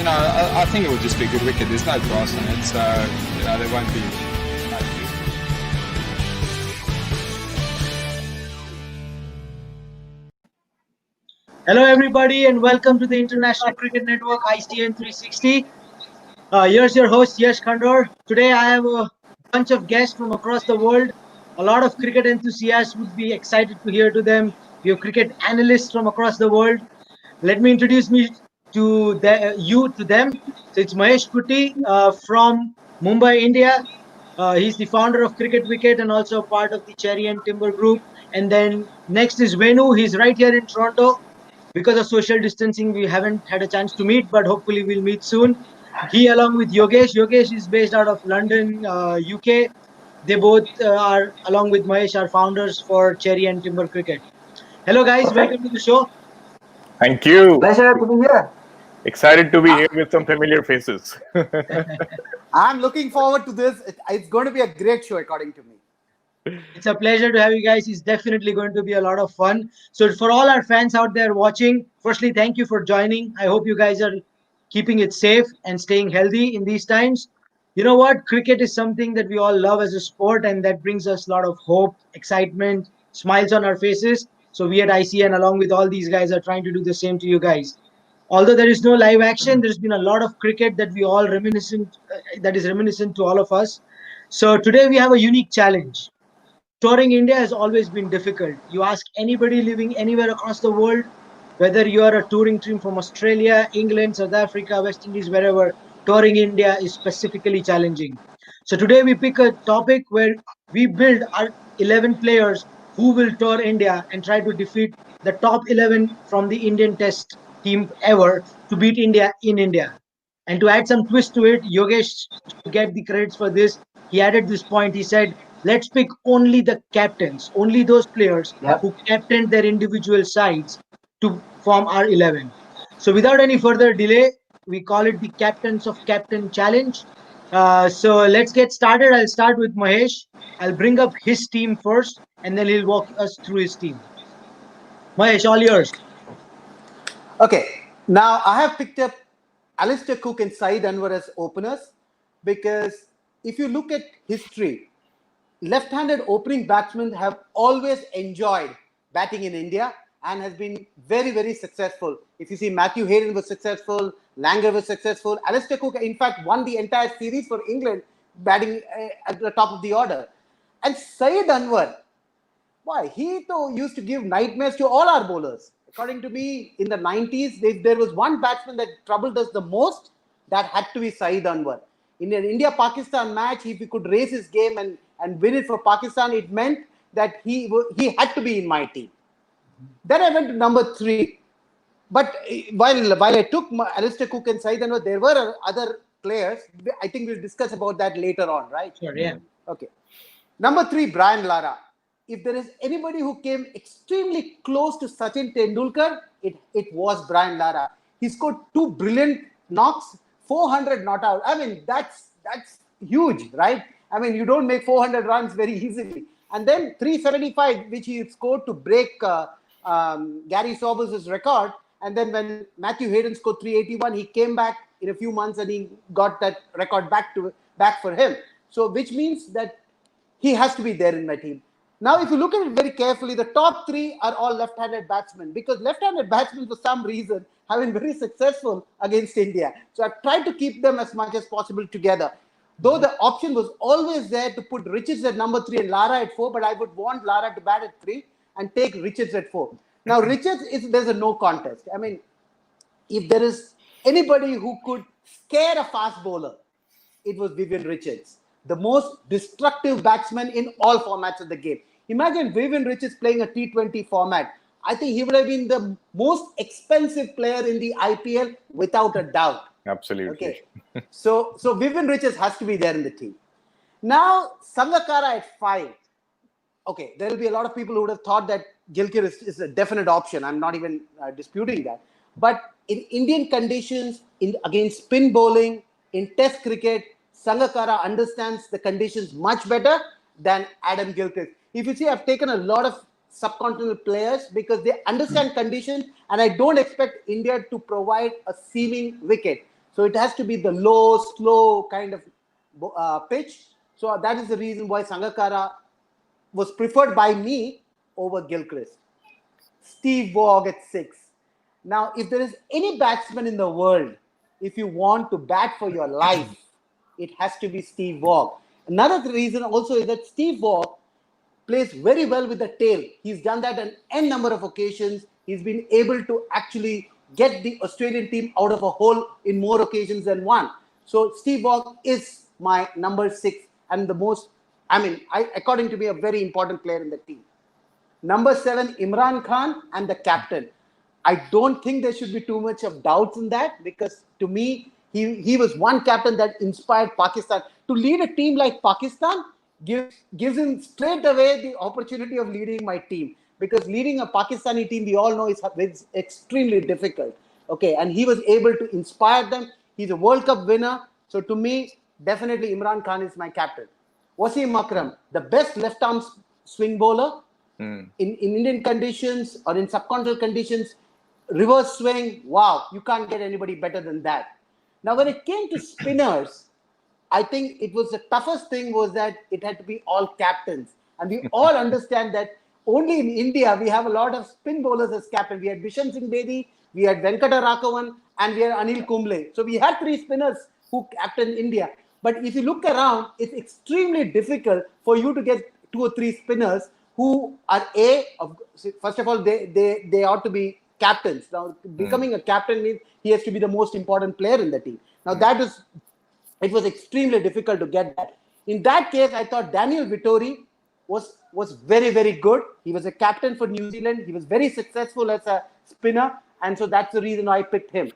I think it will just be a good wicket. There's no grass on it, so there won't be. Hello everybody and welcome to the International Cricket Network ISTN 360. Here's your host Yash Khandor. Today I have a bunch of guests from across the world. A lot of cricket enthusiasts would be excited to hear to them. We have cricket analysts from across the world. Let me introduce to them. So it's Mahesh Kutty from Mumbai, India. He's the founder of Cricket Wicket and also part of the Cherry and Timber group. And then next is Venu. He's right here in Toronto. Because of social distancing, we haven't had a chance to meet, but hopefully we'll meet soon. He, along with Yogesh. Yogesh is based out of London, UK. They both are, along with Mahesh, are founders for Cherry and Timber Cricket. Hello, guys. Welcome to the show. Thank you. Pleasure to be here. Excited to be here with some familiar faces. I'm looking forward to this. It's going to be a great show, according to me. It's a pleasure to have you guys. It's definitely going to be a lot of fun. So for all our fans out there watching, firstly, thank you for joining. I hope you guys are keeping it safe and staying healthy in these times. You know what? Cricket is something that we all love as a sport, and that brings us a lot of hope, excitement, smiles on our faces. So we at ICN, along with all these guys, are trying to do the same to you guys. Although there is no live action, there's been a lot of cricket that we all that is reminiscent to all of us. So today we have a unique challenge. Touring India has always been difficult. You ask anybody living anywhere across the world, whether you are a touring team from Australia, England, South Africa, West Indies, wherever, touring India is specifically challenging. So today we pick a topic where we build our 11 players who will tour India and try to defeat the top 11 from the Indian Test team ever to beat India in India. And to add some twist to it, Yogesh should get the credits for this. He added this point. He said, let's pick only the captains, only those players who captained their individual sides to form our 11. So without any further delay, we call it the Captains of Captain Challenge. So let's get started. I'll start with Mahesh. I'll bring up his team first, and then he'll walk us through his team. Mahesh, all yours. Okay. Now, I have picked up Alistair Cooke and 𝒕𝒐𝒖𝒓𝒆 as openers because if you look at history, left-handed opening batsmen have always enjoyed batting in India and has been very, very successful. If you see, Matthew Hayden was successful, Langer was successful. Alistair Cooke, in fact, won the entire series for England, batting at the top of the order. And 𝒕𝒐𝒖𝒓𝒆, boy, he though used to give nightmares to all our bowlers. According to me, in the 90s, there was one batsman that troubled us the most. That had to be 𝒕𝒐𝒖𝒓𝒆. In an India-Pakistan match, if he could raise his game and win it for Pakistan, it meant that he had to be in my team. Then I went to number 3. But while I took Alistair Cooke and 𝒕𝒐𝒖𝒓𝒆, there were other players. I think we'll discuss about that later on, right? Sure, yeah. Okay. Number 3, Brian Lara. If there is anybody who came extremely close to Sachin Tendulkar, it was Brian Lara. He scored 2 brilliant knocks, 400 not out. I mean, that's huge, right? I mean, you don't make 400 runs very easily. And then 375, which he scored to break Gary Sobers's record. And then when Matthew Hayden scored 381, he came back in a few months and he got that record back for him. So, which means that he has to be there in my team. Now, if you look at it very carefully, the top 3 are all left-handed batsmen because left-handed batsmen, for some reason, have been very successful against India. So I've tried to keep them as much as possible together. Though the option was always there to put Richards at number 3 and Lara at 4, but I would want Lara to bat at 3 and take Richards at 4. Now, Richards, there's a no contest. I mean, if there is anybody who could scare a fast bowler, it was Vivian Richards, the most destructive batsman in all formats of the game. Imagine Vivian Richards playing a T20 format. I think he would have been the most expensive player in the IPL without a doubt. Absolutely. Okay. So Vivian Richards has to be there in the team. Now, Sangakkara at 5. Okay, there will be a lot of people who would have thought that Gilchrist is a definite option. I'm not even disputing that. But in Indian conditions, against spin bowling, in Test cricket, Sangakkara understands the conditions much better than Adam Gilchrist. If you see, I've taken a lot of subcontinental players because they understand conditions, and I don't expect India to provide a seaming wicket. So it has to be the low, slow kind of pitch. So that is the reason why Sangakkara was preferred by me over Gilchrist. Steve Waugh at 6. Now, if there is any batsman in the world, if you want to bat for your life, it has to be Steve Waugh. Another reason also is that Steve Waugh plays very well with the tail. He's done that on n number of occasions. He's been able to actually get the Australian team out of a hole in more occasions than one. So Steve Waugh is my number 6 and the most, according to me, a very important player in the team. Number 7, Imran Khan and the captain. I don't think there should be too much of doubts in that, because to me, he was one captain that inspired Pakistan. To lead a team like Pakistan gives him straight away the opportunity of leading my team, because leading a Pakistani team, we all know, is extremely difficult. Okay, and he was able to inspire them. He's a World Cup winner. So to me, definitely Imran Khan is my captain. Wasim Akram, the best left-arm swing bowler in Indian conditions or in subcontinental conditions. Reverse swing, wow, you can't get anybody better than that. Now, when it came to spinners, I think it was the toughest thing was that it had to be all captains. And we all understand that only in India, we have a lot of spin bowlers as captain. We had Bishan Singh Bedi, we had Venkata Raghavan, and we had Anil Kumble. So we had 3 spinners who captained India. But if you look around, it's extremely difficult for you to get 2 or 3 spinners who are first of all, they ought to be captains. Now, becoming a captain means he has to be the most important player in the team. Now, it was extremely difficult to get that. In that case, I thought Daniel Vittori was very, very good. He was a captain for New Zealand. He was very successful as a spinner. And so that's the reason I picked him.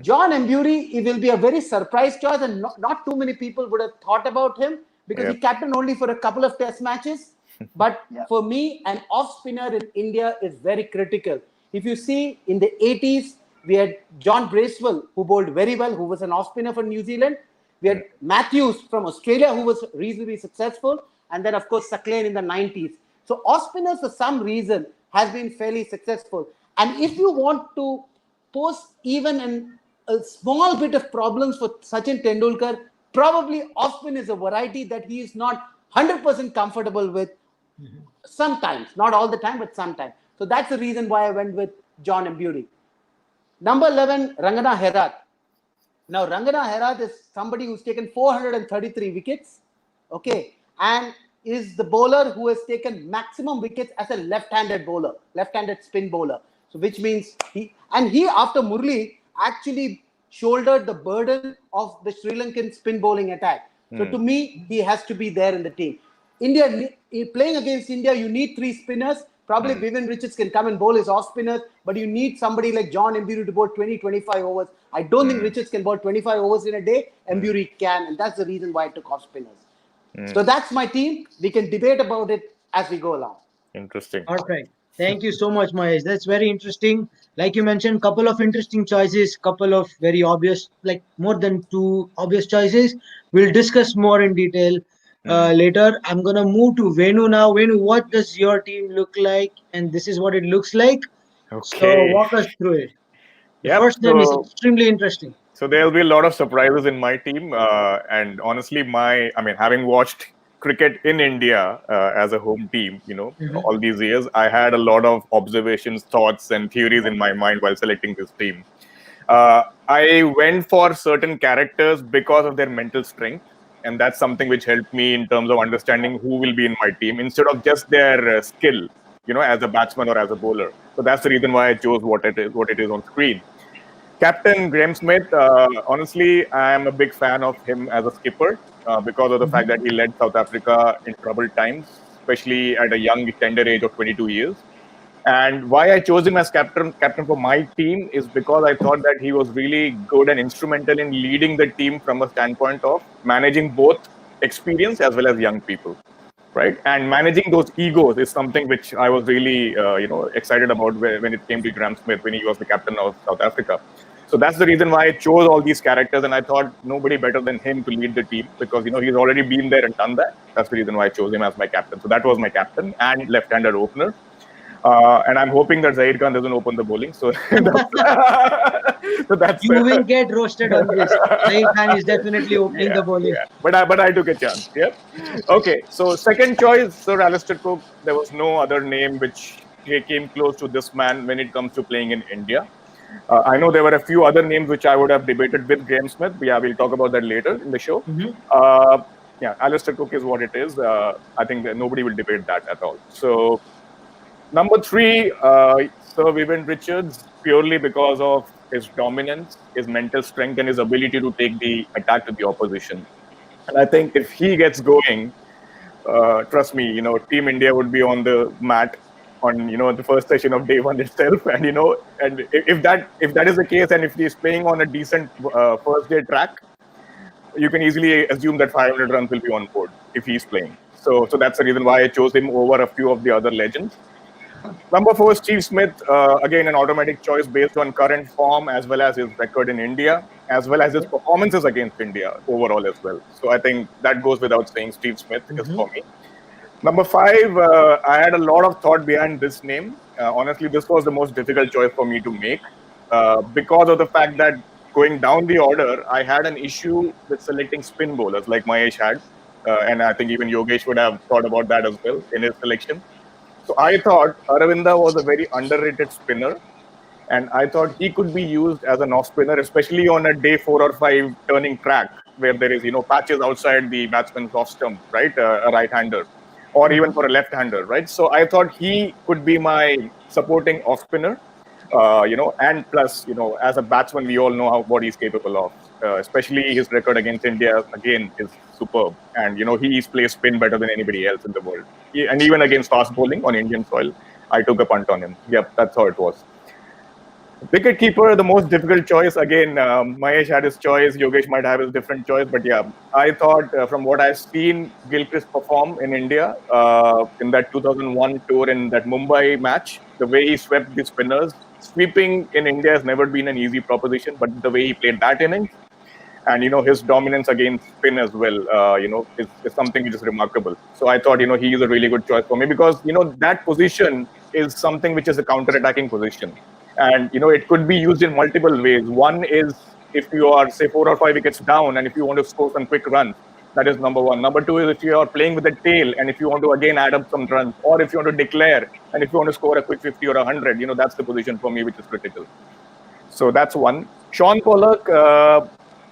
John Emburey, it will be a very surprise choice, and not too many people would have thought about him, because he captained only for a couple of test matches. But for me, an off spinner in India is very critical. If you see, in the 80s, we had John Bracewell, who bowled very well, who was an off spinner for New Zealand. We had Matthews from Australia, who was reasonably successful. And then, of course, Suckling in the 90s. So off spinners, for some reason, has been fairly successful. And if you want to pose even a small bit of problems for Sachin Tendulkar, probably off spin is a variety that he is not 100% comfortable with. Sometimes, not all the time, but sometimes. So that's the reason why I went with John Emburey. Number 11, Rangana Herath. Now, Rangana Herath is somebody who's taken 433 wickets, okay, and is the bowler who has taken maximum wickets as a left-handed bowler, left-handed spin bowler. So, which means he, after Murli, actually shouldered the burden of the Sri Lankan spin bowling attack. So, to me, he has to be there in the team. India, playing against India, you need 3 spinners. Probably Vivian Richards can come and bowl his off spinners, but you need somebody like John Emburey to bowl 20-25 overs. I don't think Richards can bowl 25 overs in a day. Emburey can, and that's the reason why I took off spinners. So that's my team. We can debate about it as we go along. Interesting. Perfect. Thank you so much, Mahesh. That's very interesting. Like you mentioned, couple of interesting choices, couple of very obvious, like more than 2 obvious choices. We'll discuss more in detail later. I'm going to move to Venu now. Venu, what does your team look like? And this is what it looks like. Okay. So walk us through it. The first name is extremely interesting. So there'll be a lot of surprises in my team. And honestly, having watched cricket in India as a home team, all these years, I had a lot of observations, thoughts, and theories in my mind while selecting this team. I went for certain characters because of their mental strength. And that's something which helped me in terms of understanding who will be in my team instead of just their skill, as a batsman or as a bowler. So that's the reason why I chose what it is on screen. Captain Graeme Smith, honestly, I am a big fan of him as a skipper because of the fact that he led South Africa in troubled times, especially at a young, tender age of 22 years. And why I chose him as captain for my team is because I thought that he was really good and instrumental in leading the team from a standpoint of managing both experience as well as young people, right? And managing those egos is something which I was really, excited about when it came to Graeme Smith when he was the captain of South Africa. So that's the reason why I chose all these characters, and I thought nobody better than him to lead the team because he's already been there and done that. That's the reason why I chose him as my captain. So that was my captain and left-handed opener. And I'm hoping that Zahir Khan doesn't open the bowling. So that's You will get roasted on this. Zahir Khan is definitely opening the bowling. yeah. But I took a chance. Yeah. Okay. So second choice, Sir Alistair Cooke. There was no other name which came close to this man when it comes to playing in India. I know there were a few other names which I would have debated with Graeme Smith. But yeah, we'll talk about that later in the show. Yeah, Alistair Cooke is what it is. I think that nobody will debate that at all. So number 3, Sir Vivian Richards, purely because of his dominance, his mental strength, and his ability to take the attack to the opposition. And I think if he gets going, trust me, Team India would be on the mat on the first session of day 1 itself. And and if that is the case, and if he's playing on a decent first day track, you can easily assume that 500 runs will be on board if he's playing. So that's the reason why I chose him over a few of the other legends. Number 4, Steve Smith, again an automatic choice based on current form as well as his record in India, as well as his performances against India overall as well. So I think that goes without saying. Steve Smith is for me. Number 5, I had a lot of thought behind this name. Honestly, this was the most difficult choice for me to make because of the fact that going down the order, I had an issue with selecting spin bowlers like Mahesh had. And I think even Yogesh would have thought about that as well in his selection. So I thought Aravinda was a very underrated spinner, and I thought he could be used as an off spinner, especially on a day 4 or 5 turning track where there is patches outside the batsman's off stump, right? A right-hander, or even for a left-hander, right? So I thought he could be my supporting off spinner, and plus, as a batsman, we all know what he's capable of. Especially his record against India, again, is superb. And, he plays spin better than anybody else in the world. And even against fast bowling on Indian soil, I took a punt on him. Yep, that's how it was. Wicket keeper, the most difficult choice. Again, Mahesh had his choice. Yogesh might have his different choice. But yeah, I thought from what I've seen Gilchrist perform in India in that 2001 tour in that Mumbai match, the way he swept the spinners, sweeping in India has never been an easy proposition. But the way he played that innings, and his dominance against spin as well, is something which is remarkable. So I thought he is a really good choice for me because that position is something which is a counter-attacking position, and it could be used in multiple ways. One is if you are say 4 or 5 wickets down, and if you want to score some quick runs, that is number 1. Number 2 is if you are playing with the tail, and if you want to again add up some runs, or if you want to declare, and if you want to score a quick 50 or 100, that's the position for me which is critical. So that's one. Shaun Pollock.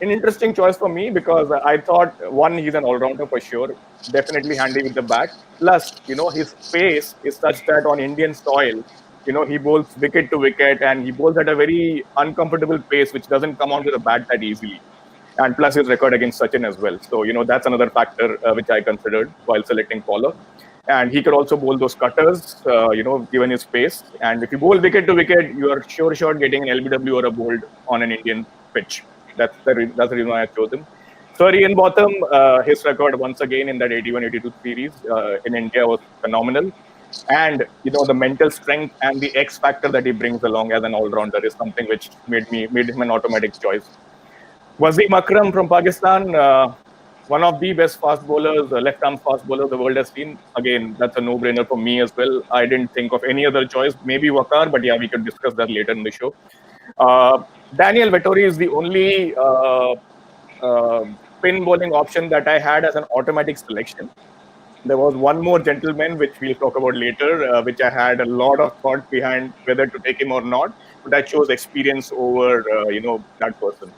An interesting choice for me because I thought, one, he's an all-rounder for sure, definitely handy with the bat. Plus, his pace is such that on Indian soil, he bowls wicket to wicket, and he bowls at a very uncomfortable pace, which doesn't come onto the bat that easily. And plus his record against Sachin as well. So, that's another factor which I considered while selecting Pollock. And he could also bowl those cutters, given his pace. And if you bowl wicket to wicket, you are sure getting an LBW or a bowled on an Indian pitch. That's the reason why I chose him. So Ian Botham, his record once again in that 81-82 series in India was phenomenal. And, the mental strength and the X factor that he brings along as an all-rounder is something which made him an automatic choice. Wasim Akram from Pakistan, one of the best fast bowlers, left-arm fast bowlers the world has seen. Again, that's a no-brainer for me as well. I didn't think of any other choice, maybe Waqar, but yeah, we could discuss that later in the show. Daniel Vettori is the only spin bowling option that I had as an automatic selection. There was one more gentleman, which we'll talk about later, which I had a lot of thought behind whether to take him or not, but I chose experience over, that person.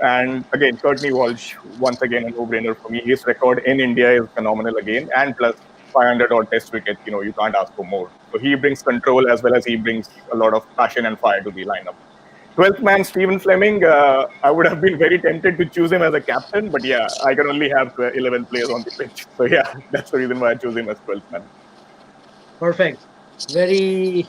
And again, Courtney Walsh, once again, a no-brainer for me. His record in India is phenomenal again, and plus 500 odd test wickets, you can't ask for more. So he brings control as well as he brings a lot of passion and fire to the lineup. 12th man, Stephen Fleming. I would have been very tempted to choose him as a captain, but yeah, I can only have 11 players on the pitch. So yeah, that's the reason why I chose him as 12th man. Perfect. Very,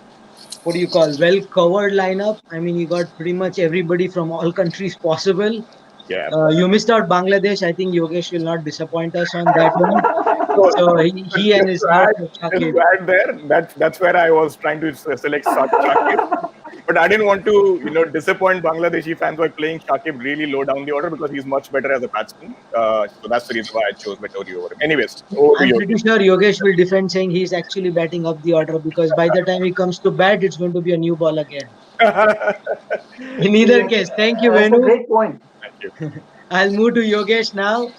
well-covered lineup. I mean, you got pretty much everybody from all countries possible. Yeah. You missed out Bangladesh. I think Yogesh will not disappoint us on that one. So he and his heart there. That's where I was trying to select Shakib. But I didn't want to, disappoint Bangladeshi fans by playing Shakib really low down the order because he's much better as a batsman. So that's the reason why I chose Vettori over him. Anyways, over to I'm pretty Yogesh. sure Yogesh will defend saying he's actually batting up the order because by the time he comes to bat, it's going to be a new ball again. In either case, thank you, That's a Venu. great point. Thank you. I'll move to Yogesh now.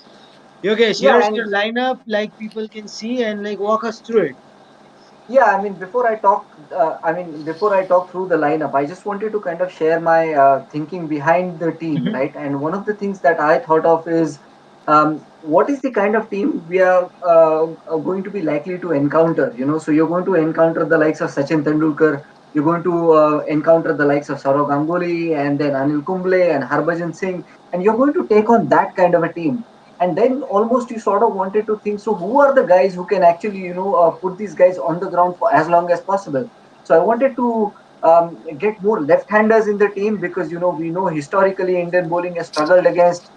Yogesh, Yeah, here's your and lineup, like people can see, and like walk us through it. yeah, I mean, before I talk through the lineup, I just wanted to kind of share my thinking behind the team, Mhm. right? And one of the things that I thought of is, what is the kind of team we are going to be likely to encounter? So you're going to encounter the likes of Sachin Tendulkar, you're going to encounter the likes of Saurav Ganguly, and then Anil Kumble and Harbhajan Singh, and you're going to take on that kind of a team. And then almost you sort of wanted to think, so who are the guys who can actually put these guys on the ground for as long as possible? So I wanted to get more left-handers in the team because we know historically Indian bowling has struggled against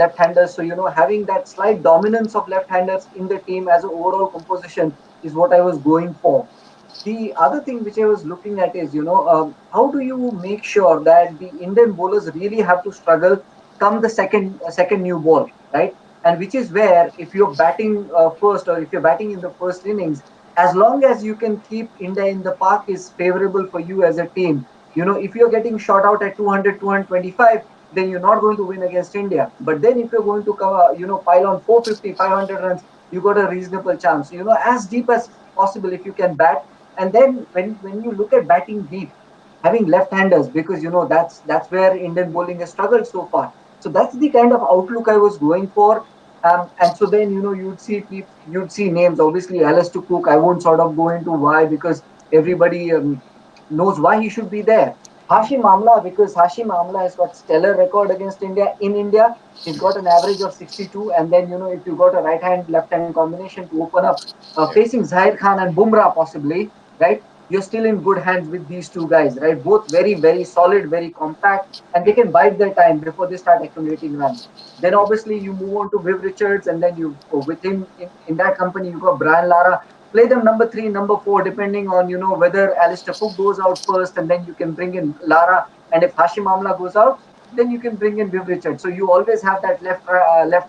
left-handers. So having that slight dominance of left-handers in the team as an overall composition is what I was going for. The other thing which I was looking at is, how do you make sure that the Indian bowlers really have to struggle come the second new ball, right? And which is where if you're batting first or if you're batting in the first innings, as long as you can keep India in the park is favorable for you as a team. If you're getting shot out at 200, 225, then you're not going to win against India. But then if you're going to come, pile on 450, 500 runs, you got a reasonable chance. As deep as possible if you can bat, and then when you look at batting deep, having left-handers, because that's where Indian bowling has struggled so far. So that's the kind of outlook I was going for. And so then you'd see names. Obviously, Alistair Cooke. I won't sort of go into why because everybody knows why he should be there. Hashim Amla, because Hashim Amla has got stellar record against India in India. He's got an average of 62, and then if you got a right hand left hand combination to open up, Yeah. facing Zahir Khan and Bumrah possibly, right? You're still in good hands with these two guys, right? Both very, very solid, very compact, and they can bide their time before they start accumulating runs. Then obviously you move on to Viv Richards, and then you with him in that company you got Brian Lara. Play them number 3, number 4, depending on whether Alistair Cook goes out first, and then you can bring in Lara. And if Hashim Amla goes out, then you can bring in Viv Richards. So you always have that left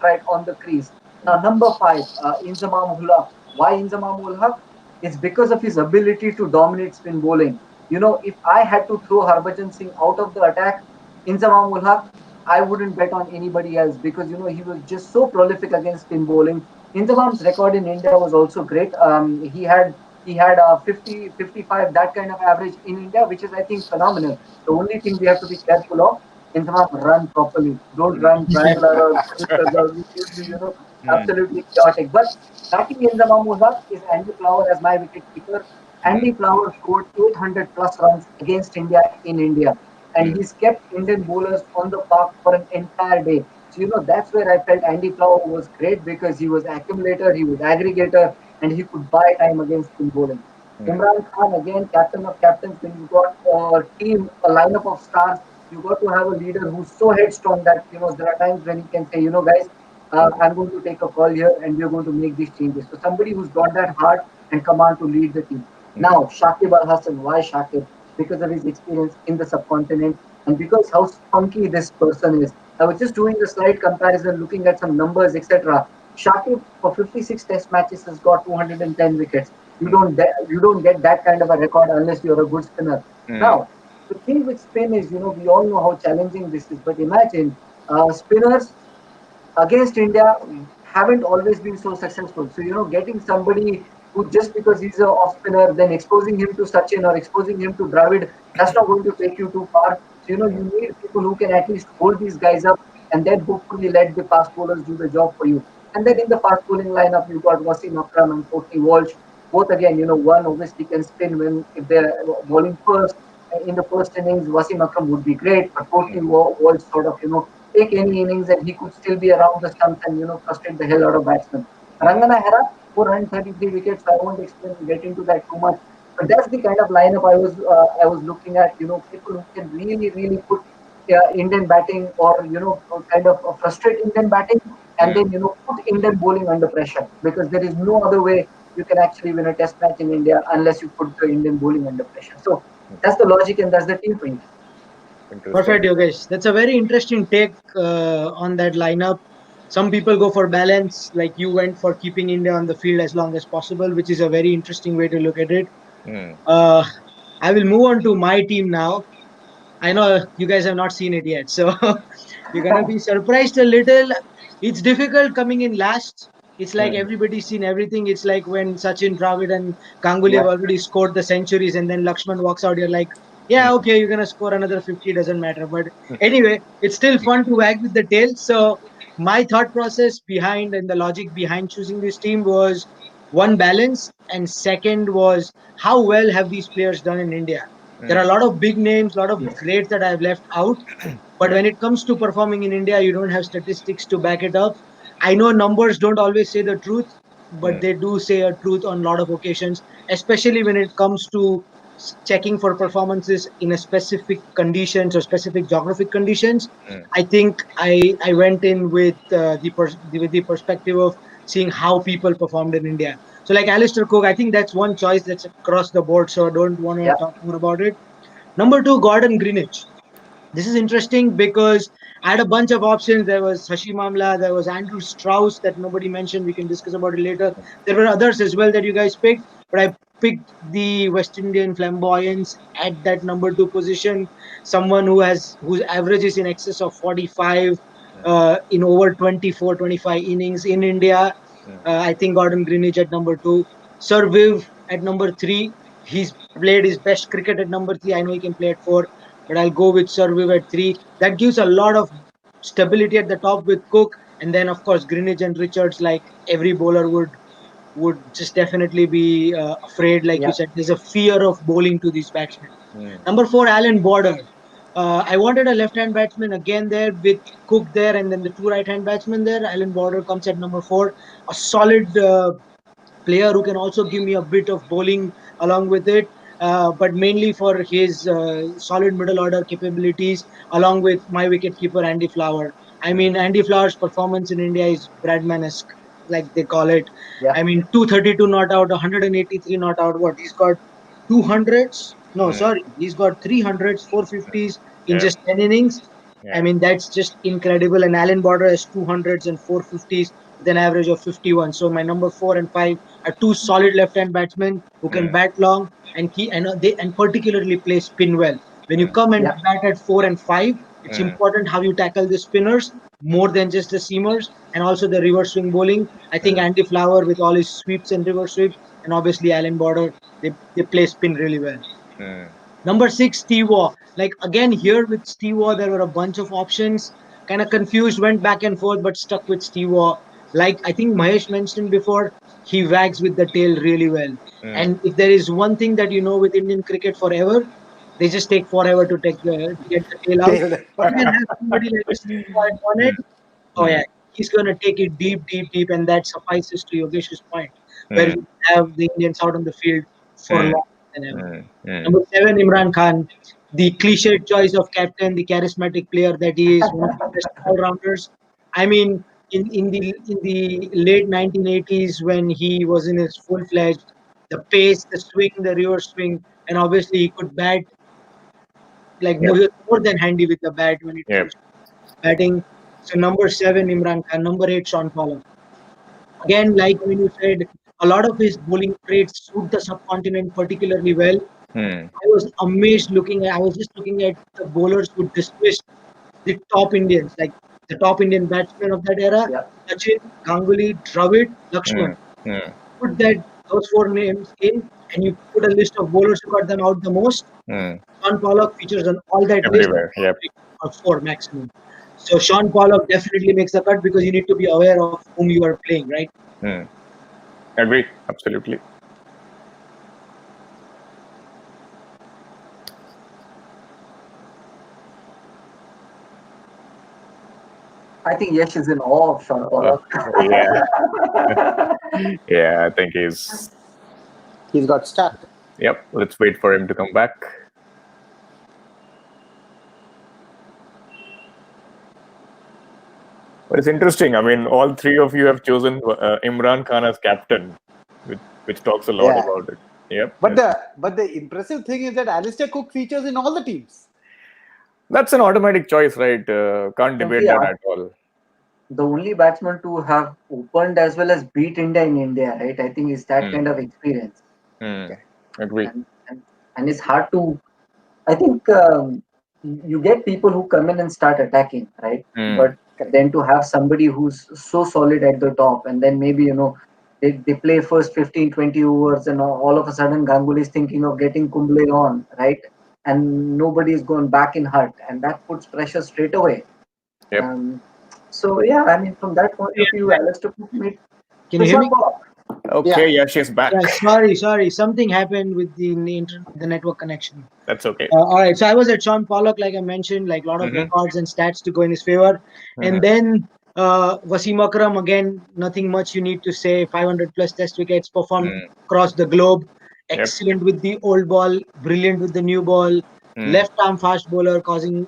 right on the crease. Now number 5, Inzamam ul Haq. Why Inzamam ul Haq? It's because of his ability to dominate spin bowling. If I had to throw Harbhajan Singh out of the attack, Inzamam ul Haq, I wouldn't bet on anybody else because he was just so prolific against spin bowling. Inzamam's record in India was also great. He had 50, 55, that kind of average in India, which is I think phenomenal. The only thing we have to be careful of, Inzamam run properly. Don't run Brian Lara, which will be absolutely chaotic. But batting Inzamam ul Haq is Andy Flower as my wicket keeper. Andy Flower scored 800 plus runs against India in India, and he's kept Indian bowlers on the park for an entire day. So that's where I felt Andy Flower was great because he was accumulator, he was aggregator, and he could buy time against spin bowling. Imran Khan, again, captain of captains. When you got a team, a lineup of stars, you got to have a leader who's so headstrong that there are times when he can say, guys, I'm going to take a call here, and we're going to make these changes. So somebody who's got that heart and command to lead the team. Now, Shakib Al Hasan, why Shakib? Because of his experience in the subcontinent and because how spunky this person is. I was just doing a slight comparison, looking at some numbers, etc. Shakib for 56 Test matches has got 210 wickets. You don't get that kind of a record unless you're a good spinner. Now, the thing with spin is, we all know how challenging this is. But imagine spinners against India haven't always been so successful. So, getting somebody who just because he's an off spinner, then exposing him to Sachin or exposing him to Dravid, that's not going to take you too far. So, you need people who can at least hold these guys up and then hopefully let the fast bowlers do the job for you. And then in the fast bowling lineup, you've got Wasim Akram and Courtney Walsh. Both again, one obviously can spin when if they're bowling first. In the first innings, Wasim Akram would be great, but Courtney Walsh sort of, take any innings and he could still be around the stumps and frustrate the hell out of batsmen. Rangana Hera, 433 wickets. I won't get into that too much, but that's the kind of lineup I was looking at. People who can really really put Indian batting or kind of frustrate Indian batting, and then put Indian bowling under pressure because there is no other way you can actually win a Test match in India unless you put the Indian bowling under pressure. So That's the logic and that's the team for you. Perfect, Yogesh. That's a very interesting take on that lineup. Some people go for balance, like you went for keeping India on the field as long as possible, which is a very interesting way to look at it. I will move on to my team now. I know you guys have not seen it yet, so you're gonna be surprised a little. It's difficult coming in last. It's like everybody's seen everything. It's like when Sachin, Dravid, and Ganguly have already scored the centuries, and then Lakshman walks out. You're like, yeah, okay, you're gonna score another 50. Doesn't matter. But anyway, it's still fun to wag with the tail. So my thought process behind and the logic behind choosing this team was one, balance, and second was how well have these players done in India. There are a lot of big names, a lot of greats that I've left out. But when it comes to performing in India, you don't have statistics to back it up. I know numbers don't always say the truth, but they do say a truth on a lot of occasions, especially when it comes to checking for performances in a specific conditions or specific geographic conditions. I think I went in with with the perspective of seeing how people performed in India. So like Alistair Cooke, I think that's one choice that's across the board. So I don't want to talk more about it. Number two, Gordon Greenidge. This is interesting because I had a bunch of options. There was Hashi Mamla, there was Andrew Strauss that nobody mentioned. We can discuss about it later. There were others as well that you guys picked, but I picked the West Indian flamboyance at that number two position. Someone whose average is in excess of 45 in over 24, 25 innings in India. I think Gordon Greenidge at number two. Sir Viv at number three. He's played his best cricket at number three. I know he can play at four, but I'll go with Sir Viv at three. That gives a lot of stability at the top with Cook, and then of course Greenidge and Richards. Like every bowler would just definitely be afraid. Like you said, there's a fear of bowling to these batsmen. Number four, Alan Border. I wanted a left-hand batsman again there with Cook there, and then the two right-hand batsmen there. Alan Border comes at number four. A solid player who can also give me a bit of bowling along with it, but mainly for his solid middle order capabilities, along with my wicketkeeper Andy Flower. I mean, Andy Flower's performance in India is Bradman-esque, like they call it. I mean, 232 not out, 183 not out. What he's got 200s? No, sorry, he's got 300s, 450s in just 10 innings. I mean, that's just incredible. And Alan Border has 200s and 450s with an average of 51. So my number 4 and 5 are two solid left-hand batsmen who can bat long and and particularly play spin well. When you come and bat at 4 and 5, it's important how you tackle the spinners more than just the seamers, and also the reverse swing bowling. I think Andy Flower with all his sweeps and reverse sweeps, and obviously Alan Border, they play spin really well. Number 6, Steve Waugh. Like again here with Steve Waugh, there were a bunch of options. Kind of confused, went back and forth, but stuck with Steve Waugh. Like I think Mahesh mentioned before, he wags with the tail really well. And if there is one thing that you know with Indian cricket forever, they just take forever to get the tail out. You can have somebody like Steve Waugh on it. Oh yeah, he's gonna take it deep, deep, deep, and that suffices to Yogesh's point, where we have the Indians out on the field for long than ever. Number 7, Imran Khan, the cliched choice of captain, the charismatic player that he is, one of the best all-rounders. I mean, in the late 1980s when he was in his full-fledged, the pace, the swing, the reverse swing, and obviously he could bat like more than handy with the bat when it comes to batting. So number 7, Imran Khan. Number 8, Shaun Pollock. Again, like when you said, a lot of his bowling traits suit the subcontinent particularly well. I was amazed I was just looking at the bowlers who dismissed the top Indians, like the top Indian batsmen of that era: Sachin, Ganguly, Dravid, Lakshman. Put those 4 names in, and you put a list of bowlers who got them out the most. Shaun Pollock features on all that Everywhere, list, or 4 maximum. So Shaun Pollock definitely makes the cut because you need to be aware of whom you are playing, right? Agree, absolutely. I think Yash is in awe of Shaun Pollock. Yeah, I think he's got stuck. Yep, let's wait for him to come back. But it's interesting. I mean, all 3 of you have chosen Imran Khan as captain, which talks a lot about it. Yep. But the impressive thing is that Alistair Cooke features in all the teams. That's an automatic choice, right? Can't debate that at all. The only batsman to have opened as well as beat India in India, right? I think it's that kind of experience. Agree. And it's hard to. I think you get people who come in and start attacking, right? But then to have somebody who's so solid at the top, and then maybe they play first 15, 20 overs, and all of a sudden Ganguly is thinking of getting Kumble on, right? And nobody is going back in hurt, and that puts pressure straight away. Yep. So yeah, I mean, from that point of view, Alistair Cooke made. Can you hear me? Okay, Yash is back. Yeah, sorry. Something happened with the network connection. That's okay. All right. So I was at Shaun Pollock, like I mentioned, like a lot of records and stats to go in his favor. And then 𝒚𝒂𝒚 Akram, again, nothing much you need to say. 500 plus test wickets, performed across the globe. Excellent with the old ball, brilliant with the new ball. Left arm fast bowler, causing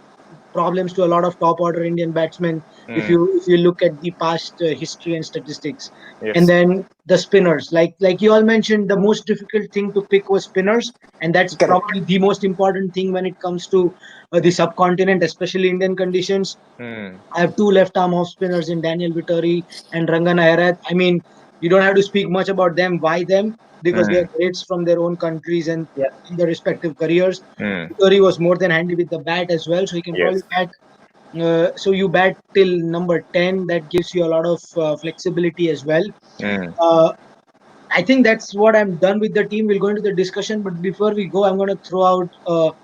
problems to a lot of top order Indian batsmen if you look at the past history and statistics. And then the spinners, like you all mentioned, the most difficult thing to pick was spinners, and that's probably the most important thing when it comes to the subcontinent, especially Indian conditions. I have two left arm off spinners in Daniel Vittori and Rangana Herath. I mean, you don't have to speak much about them. Why them? Because they are greats from their own countries and in their respective careers. Vittori was more than handy with the bat as well, so he can probably bat. So you bat till number 10. That gives you a lot of flexibility as well. I think that's what I'm done with the team. We'll go into the discussion, but before we go, I'm going to throw out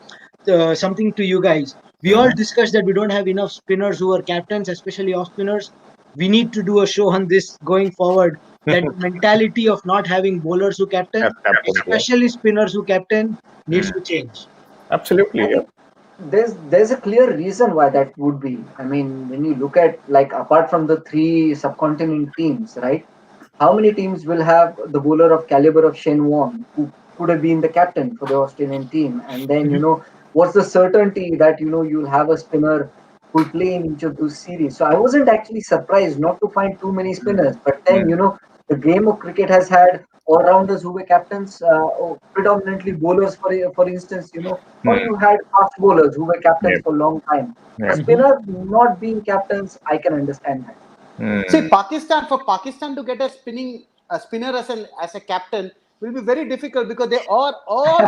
something to you guys. We all discussed that we don't have enough spinners who are captains, especially off spinners. We need to do a show on this going forward. That mentality of not having bowlers who captain, especially spinners who captain, needs to change. Absolutely. There's a clear reason why that would be. I mean, when you look at, like, apart from the three subcontinent teams, right? How many teams will have the bowler of caliber of Shane Warne, who could have been the captain for the Australian team? And then, what's the certainty that, you'll have a spinner who will play in each of those series? So I wasn't actually surprised not to find too many spinners. But then, the game of cricket has had all-rounders who were captains, predominantly bowlers, for instance, or you had fast bowlers who were captains for a long time. Spinners not being captains, I can understand that. See, for Pakistan to get a spinner as a captain will be very difficult, because they are all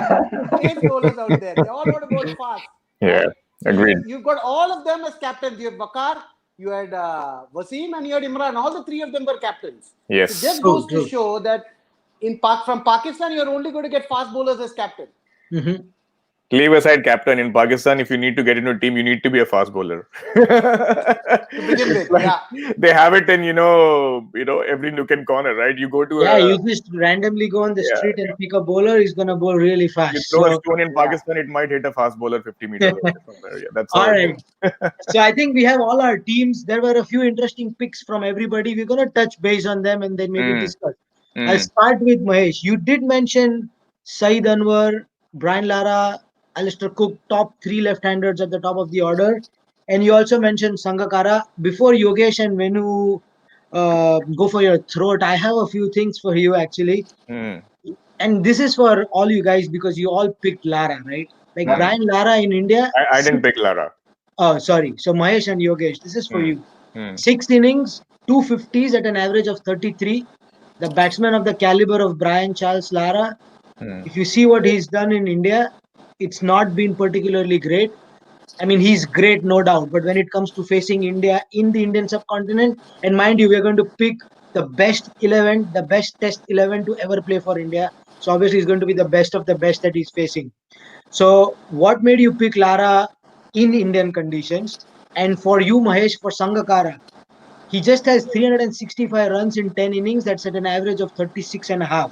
pace bowlers out there. They all want to bowl fast. Yeah, agreed. You've got all of them as captains. You have Waqar, you had Wasim, and you had Imran. All the three of them were captains. Yes. It just goes to show that from Pakistan, you're only going to get fast bowlers as captain. Leave aside captain. In Pakistan, if you need to get into a team, you need to be a fast bowler. To begin with, They have it in every nook and corner, right? You go to you just randomly go on the street and pick a bowler. He's gonna bowl really fast. You throw a stone in Pakistan, it might hit a fast bowler 50 meters away somewhere. That's all right. So I think we have all our teams. There were a few interesting picks from everybody. We're gonna touch base on them and then maybe discuss. I'll start with Mahesh. You did mention Saeed Anwar, Brian Lara, Alistair Cooke, top three left-handers at the top of the order. And you also mentioned Sangakkara. Before Yogesh and Venu go for your throat, I have a few things for you, actually. And this is for all you guys, because you all picked Lara, right? Like Brian Lara in India. I didn't pick Lara. Oh, sorry. So Mahesh and Yogesh, this is for you. 6 innings, 250s at an average of 33. The batsman of the caliber of Brian Charles Lara. If you see what he's done in India, it's not been particularly great. I mean, he's great, no doubt. But when it comes to facing India in the Indian subcontinent, and mind you, we're going to pick the best 11, the best test 11 to ever play for India. So obviously, he's going to be the best of the best that he's facing. So what made you pick Lara in Indian conditions? And for you, Mahesh, for Sangakkara, he just has 365 runs in 10 innings. That's at an average of 36.5.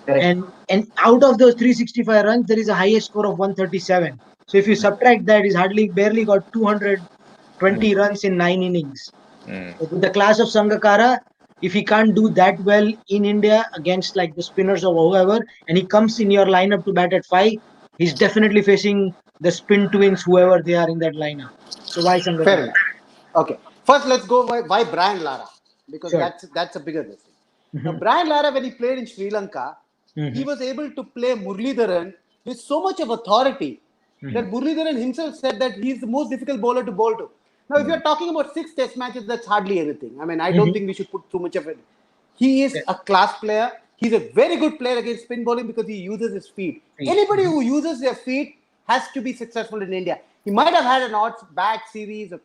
And out of those 365 runs, there is a highest score of 137. So if you subtract that, he's barely got 220 runs in 9 innings. With the class of Sangakkara, if he can't do that well in India against like the spinners or whoever, and he comes in your lineup to bat at 5, he's definitely facing the spin twins, whoever they are in that lineup. So why Sangakkara? Fair enough. Okay. First, let's go why Brian Lara, because that's a bigger thing. Now, Brian Lara, when he played in Sri Lanka, he was able to play Muralidharan with so much of authority that Muralidharan himself said that he's the most difficult bowler to bowl to. Now, if you're talking about 6 test matches, that's hardly anything. I mean, I don't think we should put too much of it. He is a class player. He's a very good player against spin bowling because he uses his feet. Anybody who uses their feet has to be successful in India. He might have had an odd bad series, a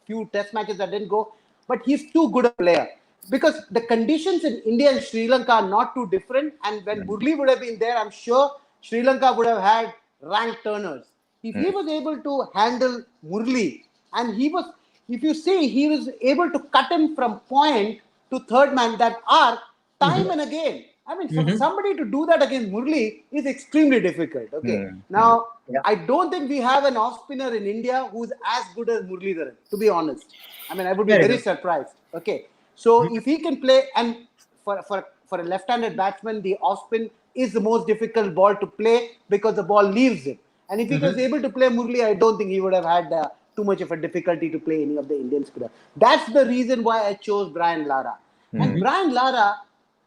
few test matches that didn't go, but he's too good a player. Because the conditions in India and Sri Lanka are not too different. And when Murali would have been there, I'm sure Sri Lanka would have had ranked turners. If he was able to handle Murali, and if you see, he was able to cut him from point to third man, that arc, time and again. I mean, for somebody to do that against Murali is extremely difficult. Okay. Now, I don't think we have an off spinner in India who's as good as Muralidharan, to be honest. I mean, I would be very surprised. Okay. So if he can play, and for a left-handed batsman, the off spin is the most difficult ball to play because the ball leaves him. And if he was able to play Murali, I don't think he would have had too much of a difficulty to play any of the Indian spinners. That's the reason why I chose Brian Lara. And Brian Lara,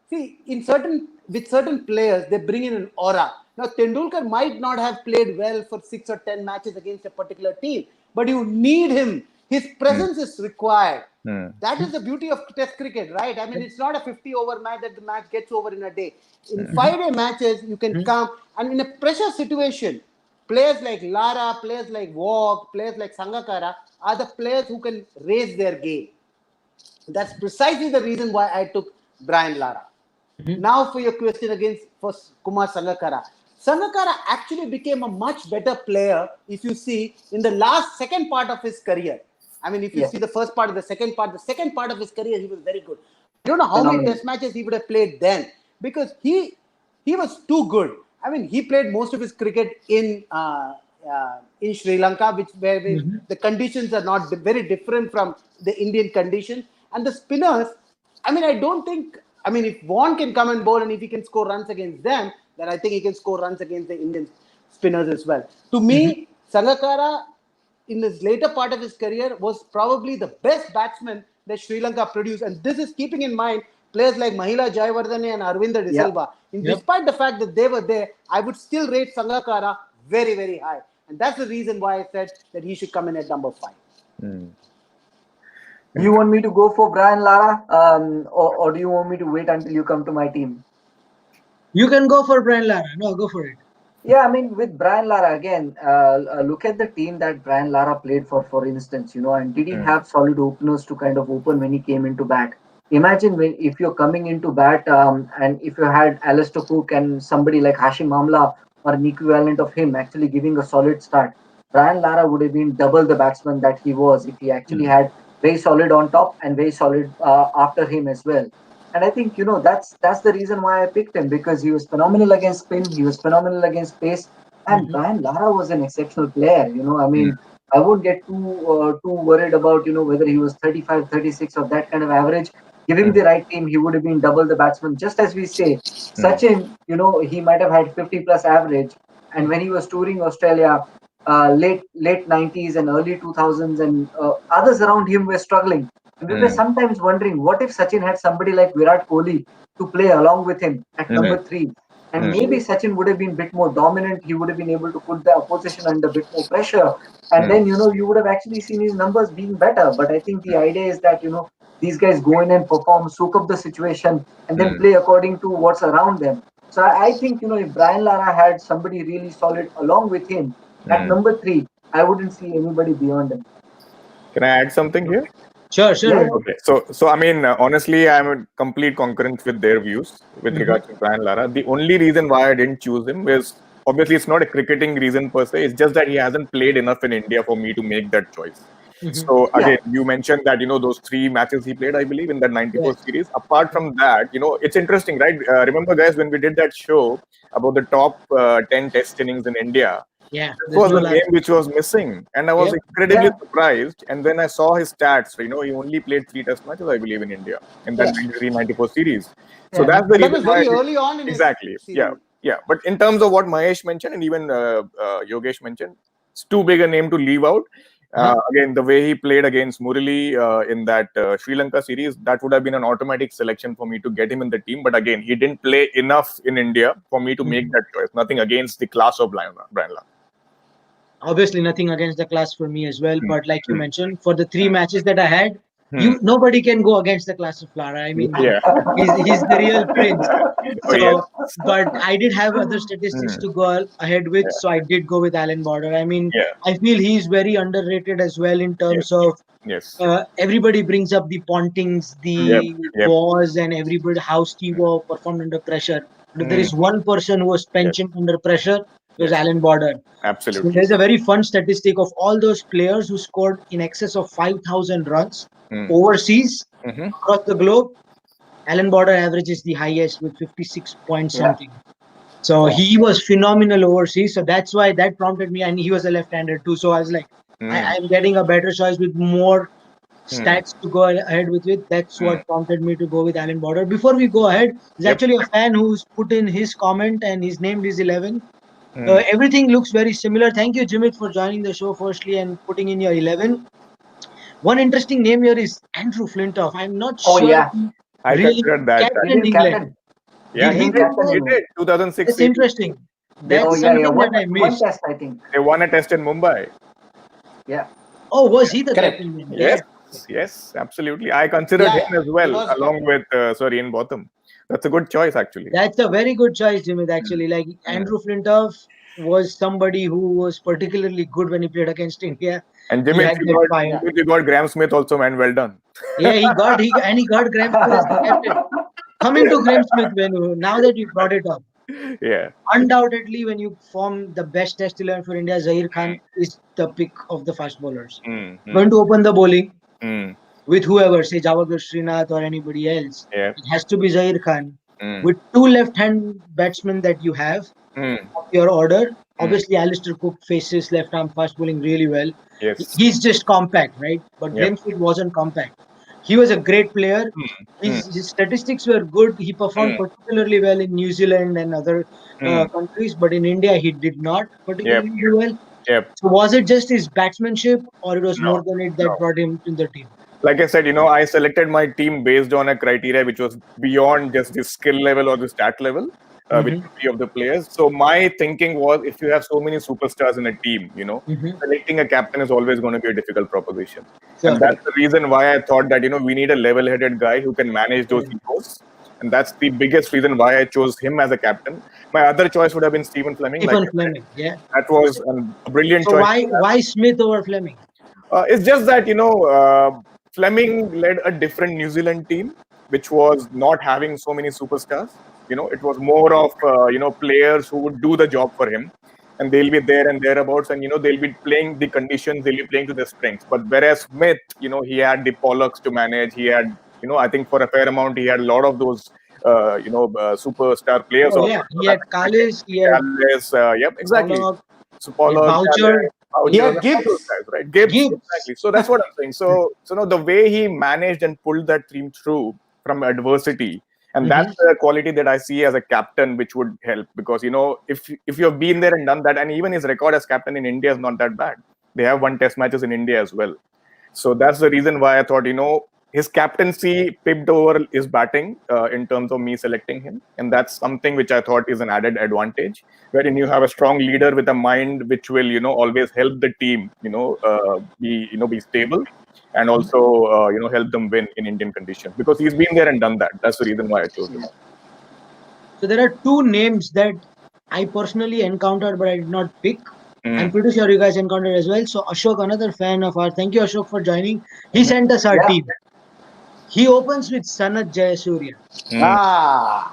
see, with certain players, they bring in an aura. Now, Tendulkar might not have played well for 6 or 10 matches against a particular team, but you need him. His presence is required. That is the beauty of Test cricket, right? I mean, it's not a 50-over match that the match gets over in a day. In 5-day matches, you can come, and in a pressure situation, players like Lara, players like Walk, players like Sangakkara are the players who can raise their game. That's precisely the reason why I took Brian Lara. Now for your question against Kumar Sangakkara. Sangakkara actually became a much better player, if you see, in the second part of his career. I mean, if you see the first part of the second part of his career, he was very good. I don't know how many test matches he would have played then, because he was too good. I mean, he played most of his cricket in Sri Lanka, where the conditions are not very different from the Indian conditions. And the spinners, I mean, if Vaughan can come and bowl and if he can score runs against them, then I think he can score runs against the Indian spinners as well. To me, Sangakkara, in his later part of his career, was probably the best batsman that Sri Lanka produced. And this is keeping in mind players like Mahila Jayawardene and Arvinda De Silva. Despite the fact that they were there, I would still rate Sangakkara very, very high. And that's the reason why I said that he should come in at number 5. Do you want me to go for Brian Lara, or do you want me to wait until you come to my team? You can go for Brian Lara. No, go for it. Yeah, I mean, with Brian Lara, again, look at the team that Brian Lara played for instance, and did he have solid openers to kind of open when he came into bat? Imagine if you're coming into bat and if you had Alistair Cooke and somebody like Hashim Amla or an equivalent of him actually giving a solid start, Brian Lara would have been double the batsman that he was if he actually had very solid on top and very solid after him as well. And I think, that's the reason why I picked him, because he was phenomenal against spin, he was phenomenal against pace, and Brian Lara was an exceptional player. I mean, I won't get too worried about, whether he was 35, 36 or that kind of average. Give him the right team, he would have been double the batsman. Just as we say, Sachin, he might have had 50 plus average. And when he was touring Australia, late 90s and early 2000s, and others around him were struggling. And we were sometimes wondering, what if Sachin had somebody like Virat Kohli to play along with him at number 3? And maybe Sachin would have been a bit more dominant. He would have been able to put the opposition under a bit more pressure. And then, you would have actually seen his numbers being better. But I think the idea is that, these guys go in and perform, soak up the situation, and then play according to what's around them. So I think, if Brian Lara had somebody really solid along with him at number 3, I wouldn't see anybody beyond him. Can I add something here? Sure. Yeah. Okay. So I mean, honestly, I'm in complete concurrence with their views with regards to Brian Lara. The only reason why I didn't choose him is, obviously, it's not a cricketing reason per se. It's just that he hasn't played enough in India for me to make that choice. So again, you mentioned that, those 3 matches he played, I believe, in that 94 series. Apart from that, it's interesting, right? Remember, guys, when we did that show about the top 10 test innings in India, this was a name which was missing, and I was incredibly surprised. And then I saw his stats. He only played 3 test matches, I believe, in India in that 93-94 series. So that's the reason. That was very early on in exactly. His season. Yeah. But in terms of what Mahesh mentioned and even Yogesh mentioned, it's too big a name to leave out. Again, the way he played against Murali in that Sri Lanka series, that would have been an automatic selection for me to get him in the team. But again, he didn't play enough in India for me to make that choice. Nothing against the class of Brian Lara. Obviously, nothing against the class for me as well. But like you mentioned, for the 3 matches that I had, nobody can go against the class of Lara. I mean, he's the real prince. So, but I did have other statistics to go ahead with, so I did go with Alan Border. I mean, I feel he's very underrated as well in terms of everybody brings up the Pontings, the Boss, and everybody how Steve performed under pressure. But if there is one person who was pensioned under pressure, it was Alan Border. Absolutely. So there's a very fun statistic of all those players who scored in excess of 5,000 runs overseas across the globe. Alan Border averages the highest with 56 point something. So he was phenomenal overseas. So that's why that prompted me. And he was a left-hander too. So I was like, I'm getting a better choice with more stats to go ahead with it. That's what prompted me to go with Alan Border. Before we go ahead, there's actually a fan who's put in his comment and his name is 11. Everything looks very similar. Thank you, Jdmit, for joining the show firstly and putting in your 11. One interesting name here is Andrew Flintoff. I'm not sure. I really considered that. Captain England. Yeah, he did 2006. That's interesting. That's something that I missed. Test, I think. They won a test in Mumbai. Yeah. Oh, was he the captain? Yes, absolutely. I considered him as well, along with Ian Botham. That's a good choice, actually. That's a very good choice, Jdmit, actually. Like, Andrew Flintoff was somebody who was particularly good when he played against India. And Jdmit, you got Graeme Smith also, man. Well done. Yeah, he got Graeme Smith as the captain. Coming to Graeme Smith, now that you brought it up. Yeah. Undoubtedly, when you form the best test 11 for India, Zaheer Khan is the pick of the fast bowlers. Going to open the bowling with whoever, say Javagir Srinath or anybody else. It has to be Zaheer Khan. With 2 left-hand batsmen that you have of your order. Obviously, Alistair Cooke faces left-arm fast bowling really well. Yes. He's just compact, right? But Graeme Smith wasn't compact. He was a great player. His statistics were good. He performed particularly well in New Zealand and other countries. But in India, he did not particularly do well. So was it just his batsmanship or it was more than it that brought him to the team? Like I said, I selected my team based on a criteria which was beyond just the skill level or the stat level with 3 of the players. So my thinking was, if you have so many superstars in a team, selecting a captain is always going to be a difficult proposition. And that's the reason why I thought that, we need a level-headed guy who can manage those egos. And that's the biggest reason why I chose him as a captain. My other choice would have been Stephen Fleming. Fleming, That was a brilliant choice. Why Smith over Fleming? It's just that, Fleming led a different New Zealand team, which was not having so many superstars. It was more of, players who would do the job for him. And they'll be there and thereabouts. And, they'll be playing the conditions, they'll be playing to their strengths. But whereas Smith, he had the Pollocks to manage. He had, I think for a fair amount, he had a lot of those, superstar players. He had Kallis, he had Pollock, exactly. So Pollock, Boucher. He had Gibbs. Guys, right? Gibbs, exactly. So that's what I'm saying. So the way he managed and pulled that team through from adversity, and that's the quality that I see as a captain, which would help. Because, if you've been there and done that, and even his record as captain in India is not that bad. They have won test matches in India as well. So that's the reason why I thought, his captaincy pipped over his batting in terms of me selecting him. And that's something which I thought is an added advantage, wherein you have a strong leader with a mind which will, always help the team, be stable and also, help them win in Indian conditions. Because he's been there and done that. That's the reason why I chose him. So there are 2 names that I personally encountered, but I did not pick. I'm pretty sure you guys encountered as well. So Ashok, another fan of ours. Thank you, Ashok, for joining. He sent us our team. He opens with Sanath Jayasuriya.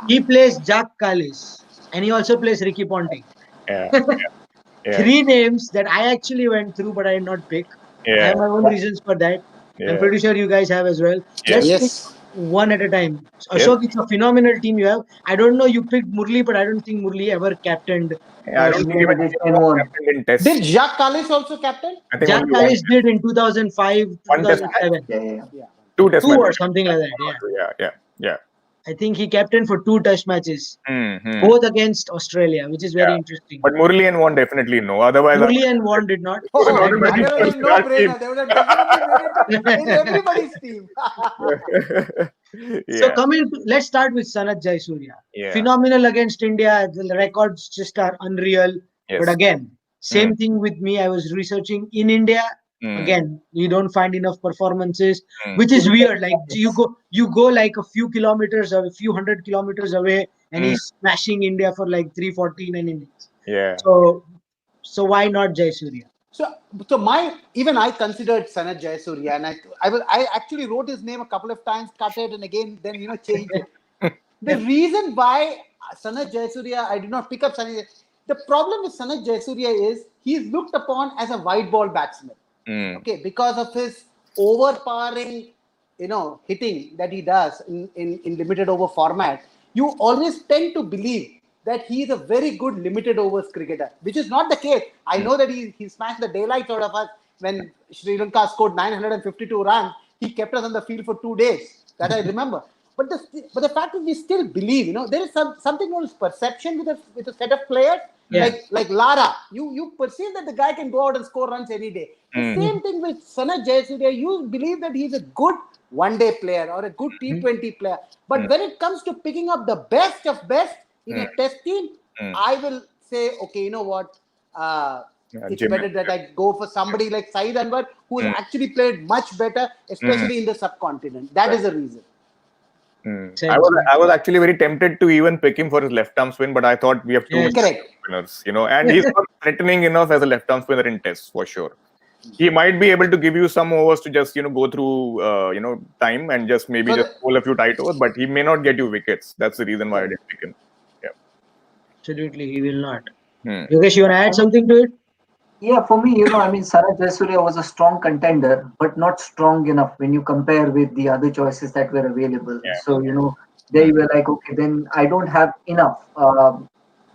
He plays Jack Kallis. And he also plays Ricky Ponting. 3 names that I actually went through, but I did not pick. I have my own reasons for that. I'm pretty sure you guys have as well. Let's pick one at a time. Ashok, it's a phenomenal team you have. I don't know, you picked Murli, but I don't think Murli ever captained. I don't think even captained in test. Did Jacques Kallis also captain? Jack Kallis did in 2005, 2007. 2 test 2 or something like that. Yeah. I think he captained for 2 test matches, both against Australia, which is very interesting. But Murli and Vaughan definitely no. Otherwise, Murli and Vaughan did not. Oh, So that that was- was a no-brainer. They would have definitely made it in everybody's team. So let's start with Sanath Jayasuriya. Yeah. Phenomenal against India. The records just are unreal. Yes. But again, same thing with me. I was researching in India. Again, you don't find enough performances, which is weird. Like you go like a few kilometers away, a few 100 kilometers away, and he's smashing India for like 314 innings. Yeah. So why not Jayasuriya? So even I considered Sanath Jayasuriya, and I actually wrote his name a couple of times, cut it, and again then changed it. The reason why Sanath Jayasuriya, I did not pick up Sanath. The problem with Sanath Jayasuriya is he's looked upon as a white ball batsman. Okay, because of his overpowering, hitting that he does in limited over format, you always tend to believe that he is a very good limited overs cricketer, which is not the case. I know that he smashed the daylight out of us when Sri Lanka scored 952 runs. He kept us on the field for 2 days. That I remember. But the fact is, we still believe. There is something called perception with a set of players. Yeah. Like Lara, you perceive that the guy can go out and score runs any day. The same thing with Sanath Jayasuriya. You believe that he's a good one-day player or a good T20 player. But when it comes to picking up the best of best in a test team, I will say, okay, you know what? It's better that I go for somebody like Saeed Anwar, who has actually played much better, especially in the subcontinent. That is the reason. I was actually very tempted to even pick him for his left arm spin, but I thought we have two spinners, and he's not threatening enough as a left arm spinner in tests for sure. He might be able to give you some overs to just go through time and just maybe just pull a few tight overs, but he may not get you wickets. That's the reason why I didn't pick him. Yeah, absolutely, he will not. Yogesh, you want to add something to it? Yeah, for me, Sanath Jayasuriya was a strong contender, but not strong enough when you compare with the other choices that were available. Yeah. So, there you were like, okay, then I don't have enough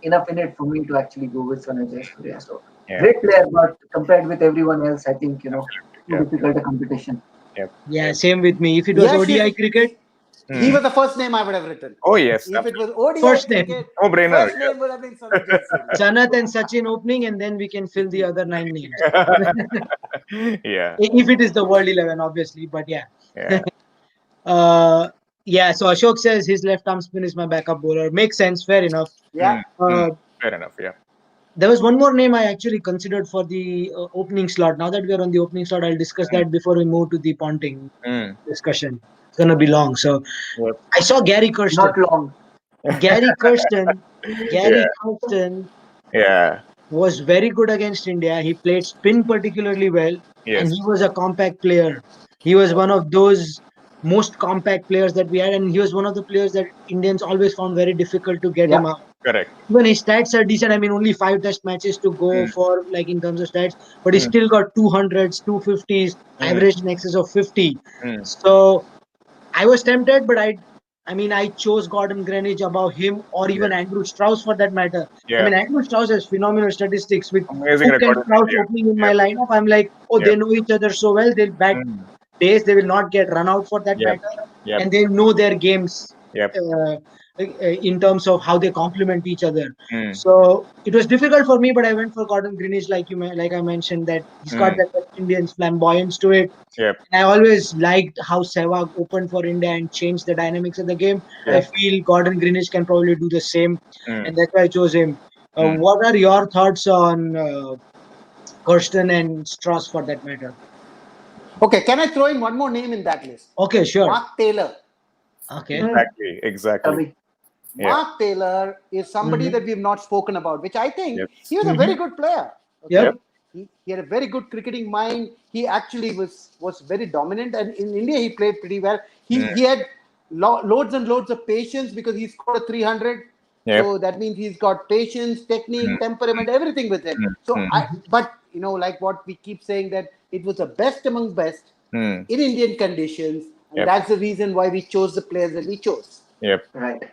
in it for me to actually go with Sanath Jayasuriya. So, great player, but compared with everyone else, I think, too difficult a competition. Yeah, same with me. If it was ODI cricket, he was the first name I would have written. Oh, yes. If it was ODI first cricket, name. No brainer. First name would have been Sanath Jayasuriya. Sanath and Sachin opening, and then we can fill the other 9 names. Yeah. If it is the World 11, obviously, but yeah. So Ashok says his left arm spin is my backup bowler. Makes sense. Fair enough. Yeah. Fair enough. Yeah. There was one more name I actually considered for the opening slot. Now that we are on the opening slot, I'll discuss that before we move to the Ponting discussion. It's going to be long. So I saw Gary Kirsten. Not long. Gary Kirsten. Kirsten was very good against India. He played spin particularly well. Yes. And he was a compact player. He was one of those most compact players that we had. And he was one of the players that Indians always found very difficult to get him out. Correct. Even his stats are decent. I mean, only 5 test matches to go for, like, in terms of stats. But he still got 200s, 250s, average in excess of 50. So I was tempted, but I chose Gordon Greenwich above him, or even Andrew Strauss for that matter. Yeah. I mean, Andrew Strauss has phenomenal statistics with amazing Cooke and Strauss opening in my lineup. I'm like, they know each other so well. They'll bat days. They will not get run out for that matter. And they know their games in terms of how they complement each other. So it was difficult for me, but I went for Gordon Greenwich, like I mentioned, that he's got that West Indian flamboyance to it. I always liked how Sehwag opened for India and changed the dynamics of the game. I feel Gordon Greenwich can probably do the same, and that's why I chose him. What are your thoughts on Kirsten and Strauss for that matter? Okay, can I throw in one more name in that list? Okay, sure. Mark Taylor. Okay. Exactly. Mark Taylor is somebody that we have not spoken about, which I think he was a very good player. Okay? He had a very good cricketing mind. He actually was very dominant, and in India he played pretty well. He had loads and loads of patience because he scored a 300. So that means he's got patience, technique, temperament, everything with him. So, but like what we keep saying, that it was the best among best in Indian conditions, and that's the reason why we chose the players that we chose. Right.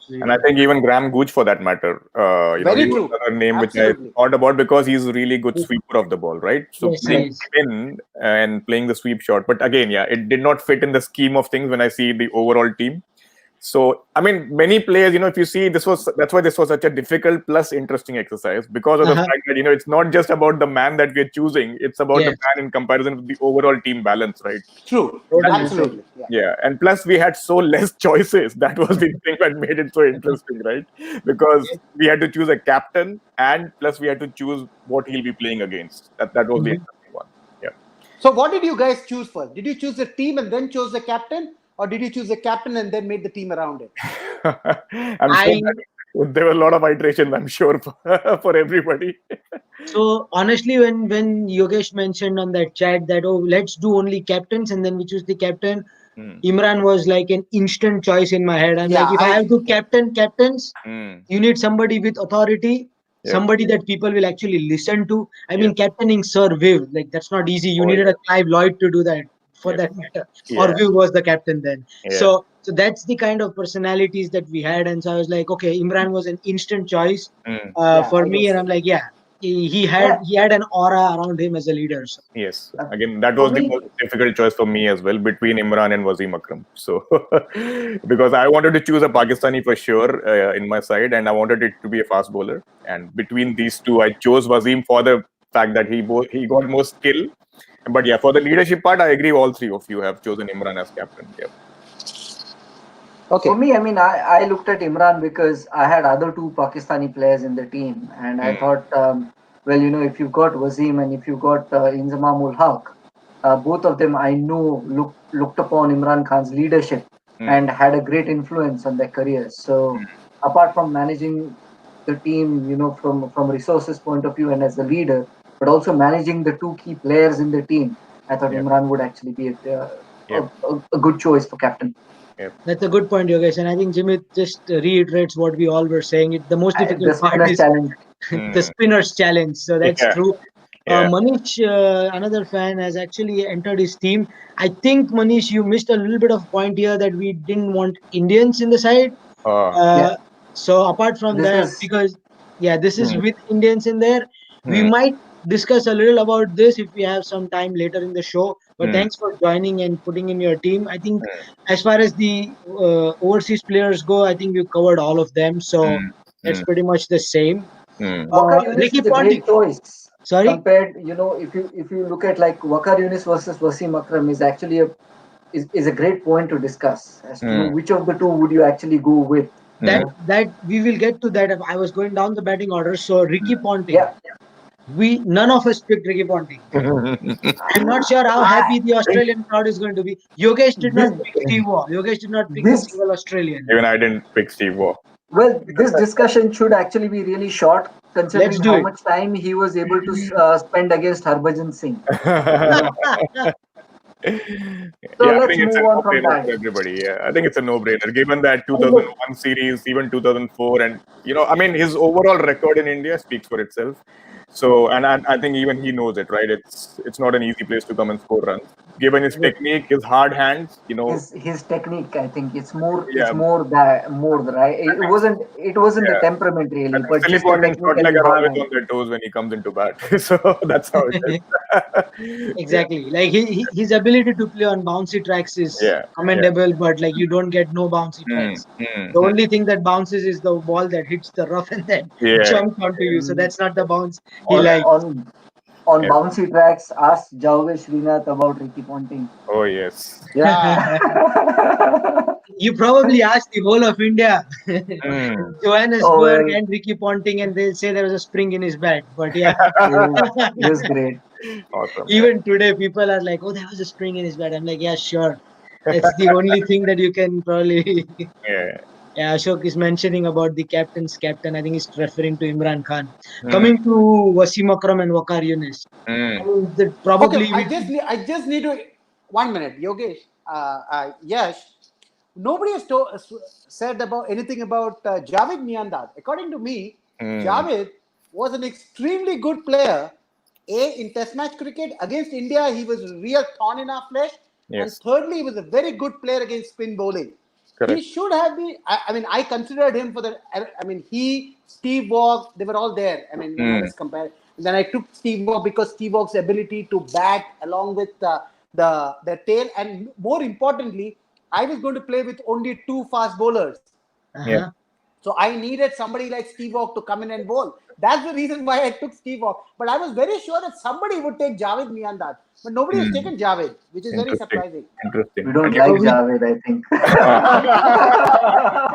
And I think even Graham Gooch, for that matter, very true. Another name which I thought about, because he's a really good sweeper of the ball, right? So playing spin and playing the sweep shot. But again, it did not fit in the scheme of things when I see the overall team. So, I mean, many players, if you see, that's why this was such a difficult plus interesting exercise, because of the fact that, it's not just about the man that we're choosing, it's about the man in comparison with the overall team balance, right? True. Absolutely. Yeah. And plus we had so less choices. That was the thing that made it so interesting, right? Because we had to choose a captain, and plus we had to choose what he'll be playing against. That was the interesting one. Yeah. So what did you guys choose first? Did you choose the team and then chose the captain? Or did you choose the captain and then made the team around it? I'm sure there were a lot of iterations, I'm sure, for everybody. So honestly, when Yogesh mentioned on that chat that, let's do only captains and then we choose the captain, Imran was like an instant choice in my head. I'm like, if I have to captains, you need somebody with authority, somebody that people will actually listen to. I mean, captaining Sir Viv, like that's not easy. You needed a Clive Lloyd to do that, for that matter. Or Viv was the captain then. So that's the kind of personalities that we had. And so I was like, okay, Imran was an instant choice for me. And I'm like, he had an aura around him as a leader. So. Yes, again, that was the most difficult choice for me as well, between Imran and 𝒚𝒂𝒻 Akram. So, because I wanted to choose a Pakistani for sure in my side, and I wanted it to be a fast bowler. And between these two, I chose 𝒚𝒂𝒻 for the fact that he got more skill. But yeah, for the leadership part, I agree. All three of you have chosen Imran as captain. Yeah. Okay. For me, I mean, I looked at Imran because I had other two Pakistani players in the team, and I thought, well, if you've got 𝒚𝒂𝒻 and if you've got Inzamam-ul-Haq, both of them I know looked upon Imran Khan's leadership and had a great influence on their careers. So apart from managing the team, from resources point of view and as a leader, but also managing the two key players in the team, I thought Imran would actually be a good choice for captain. That's a good point, Yogesh. And I think Jimmy just reiterates what we all were saying. The most difficult part is the spinner's challenge. So that's true. Manish, another fan, has actually entered his team. I think, Manish, you missed a little bit of point here that we didn't want Indians in the side. So apart from because this is with Indians in there. We might discuss a little about this if we have some time later in the show. But thanks for joining and putting in your team. I think as far as the overseas players go, I think we covered all of them. So that's pretty much the same. Ricky Ponting, great choice. Sorry. Compared, if you look at like Waqar Younis versus 𝒚𝒂𝒻 Akram is actually a great point to discuss as to which of the two would you actually go with. That we will get to that. I was going down the batting order. So Ricky Ponting. None of us picked Ricky Ponting. I'm not sure how happy the Australian crowd is going to be. Yogesh did not pick Steve Waugh. Yogesh did not pick a single Australian. Even I didn't pick Steve Waugh. Well, this discussion should actually be really short, considering how much time he was able to spend against Harbhajan Singh. I think it's a no-brainer for everybody. I think it's a no-brainer, given that 2001 series, even 2004, and his overall record in India speaks for itself. So, and I think even he knows it, right? It's not an easy place to come and score runs. Given his technique, his hard hands, his technique, I think it's more right. It wasn't the temperament really, but just the technique. Like always on their toes when he comes into bat. So that's how it is. Exactly. Like his ability to play on bouncy tracks is commendable, but like you don't get no bouncy tracks. The only thing that bounces is the ball that hits the rough and then jumps onto you. So that's not the bounce he likes. On bouncy tracks, ask 𝒚𝒂𝒻 about Ricky Ponting. Oh yes. Yeah. You probably asked the whole of India, Johannesburg and Ricky Ponting, and they'll say there was a spring in his bat. But it was great. Awesome. Even today, people are like, "Oh, there was a spring in his bat." I'm like, "Yeah, sure." That's the only thing that you can probably. Yeah, Ashok is mentioning about the captain's captain. I think he's referring to Imran Khan. Coming to 𝒚𝒂𝒻 Akram and Waqar Younis. Probably. Okay, I just need to 1 minute, Yogesh, Yash. Nobody has said anything about Javed Miandad. According to me, Javed was an extremely good player. In Test match cricket against India, he was a real thorn in our flesh. And thirdly, he was a very good player against spin bowling. Correct. He should have been. I considered him for the. Steve Waugh, they were all there. When I was compared. And then I took Steve Waugh because Steve Waugh's ability to bat along with the tail, and more importantly, I was going to play with only 2 fast bowlers. Yeah. So I needed somebody like 𝒕𝒐𝒊𝒏𝒈 to come in and bowl. That's the reason why I took 𝒕𝒐𝒊𝒏𝒈. But I was very sure that somebody would take Javed Miandad. But nobody has taken Javed, which is very surprising. Interesting. We don't like Javed, I think.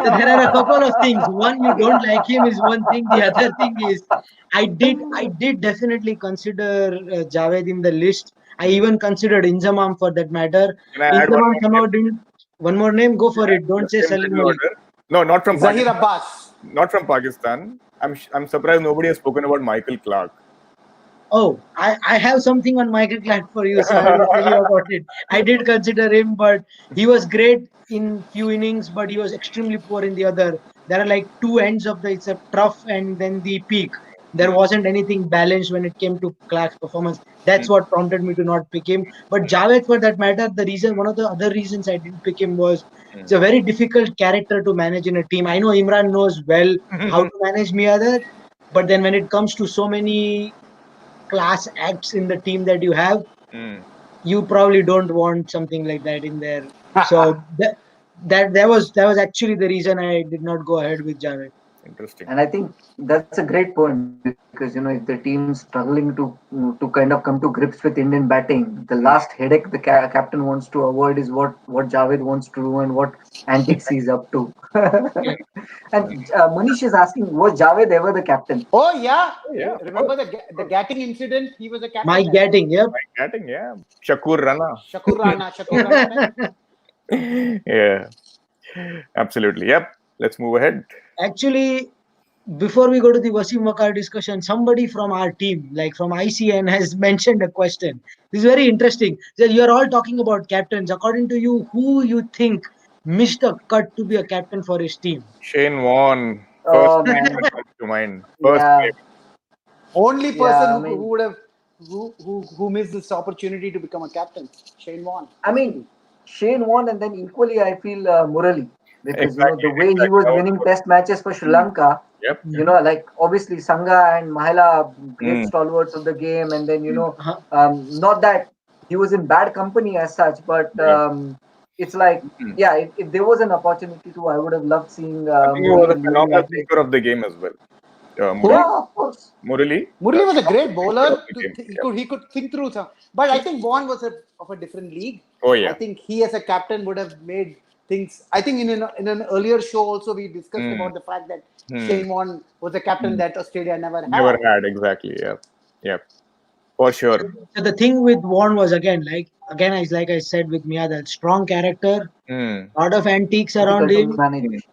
So there are a couple of things. One, you don't like him is one thing. The other thing is, I did definitely consider Javed in the list. I even considered Inzamam for that matter. Can I add one Inzamam more somehow name? didn't. One more name, go for it. Don't say Same Salim middle Ali. order. No, not from Zahir Pakistan. Abbas. Not from Pakistan. I'm surprised nobody has spoken about Michael Clarke. Oh, I have something on Michael Clarke for you, so I will tell you about it. I did consider him, but he was great in few innings, but he was extremely poor in the other. There are like two ends of it's a trough and then the peak. There wasn't anything balanced when it came to Clarke's performance. That's what prompted me to not pick him. But Javed, for that matter, one of the other reasons I didn't pick him was it's a very difficult character to manage in a team. I know Imran knows well how to manage Miadad, but then when it comes to so many class acts in the team that you have, you probably don't want something like that in there. So that was actually the reason I did not go ahead with Javed. Interesting. And I think that's a great point because if the team's struggling to kind of come to grips with Indian batting, the last headache the captain wants to avoid is what Javed wants to do and what antics he's up to. And Manish is asking, was Javed ever the captain? Oh, yeah. Yeah. Remember the Gatting incident? He was a captain. Mike Gatting, yep. Batting, yeah. Shakur Rana. Shakur Rana. Yeah. Absolutely. Yep. Let's move ahead. Actually, before we go to the 𝒚𝒂𝒂 discussion, somebody from our team, like from ICN, has mentioned a question. This is very interesting. So you are all talking about captains. According to you, who you think missed a cut to be a captain for his team? Shane Warne. First Oh, name man. that comes to mind. First Yeah. name. Only person Yeah, I who mean- would have who missed this opportunity to become a captain. Shane Warne. I mean, Shane Warne, and then equally, I feel Murali. Because Exactly, the way he was exactly. winning test matches for Sri Lanka, Yep. like obviously Sangha and Mahela, great Mm. stalwarts of the game, and then Uh-huh. not that he was in bad company as such, but it's like if there was an opportunity to, I would have loved seeing I think he was a Murali phenomenal at least. thinker of the game as well. Yeah, of course. Murali. Murali was a great bowler. Yeah. He could think through some, but I think Warne was of a different league. Oh, yeah. I think he as a captain would have made things. I think in an earlier show also we discussed about the fact that Shane Warne was a captain that Australia never had. Never had, exactly. Yep. Yep. For sure. So the thing with Warne was again, like I said with Miadad, strong character, lot of antiques around Difficult him. to manage.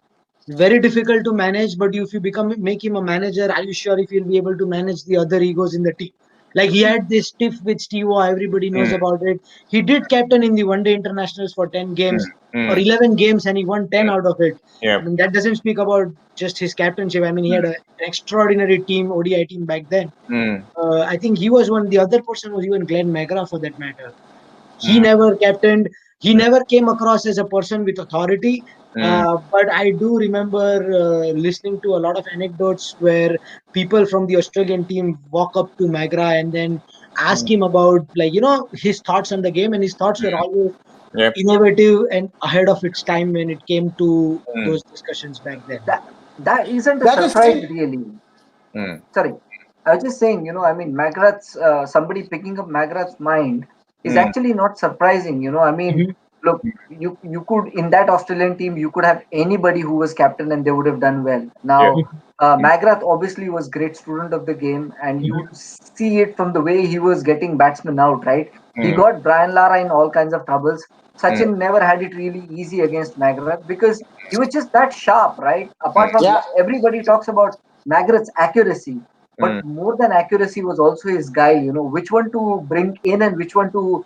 Very difficult to manage, but if you make him a manager, are you sure if he'll be able to manage the other egos in the team? Like he had this stiff with 𝒕𝒐𝒊𝒏𝒈, everybody knows about it. He did captain in the one-day internationals for 10 games or 11 games, and he won 10 out of it. Yep. I mean, that doesn't speak about just his captainship. I mean, he had an extraordinary team, ODI team back then. I think he was one. The other person was even Glenn McGrath for that matter. He never captained. He never came across as a person with authority. But I do remember listening to a lot of anecdotes where people from the Australian team walk up to McGrath and then ask him about, his thoughts on the game, and his thoughts were always innovative and ahead of its time when it came to those discussions back then. That isn't a That is surprise, true. really. Sorry, I was just saying, I mean, McGrath's somebody picking up McGrath's mind is actually not surprising. I mean, look, you could, in that Australian team, you could have anybody who was captain and they would have done well. Now, McGrath obviously was great student of the game, and you see it from the way he was getting batsmen out, right? He got Brian Lara in all kinds of troubles. Sachin never had it really easy against McGrath because he was just that sharp, right? Apart from everybody talks about McGrath's accuracy, but more than accuracy was also his guile, which one to bring in and which one to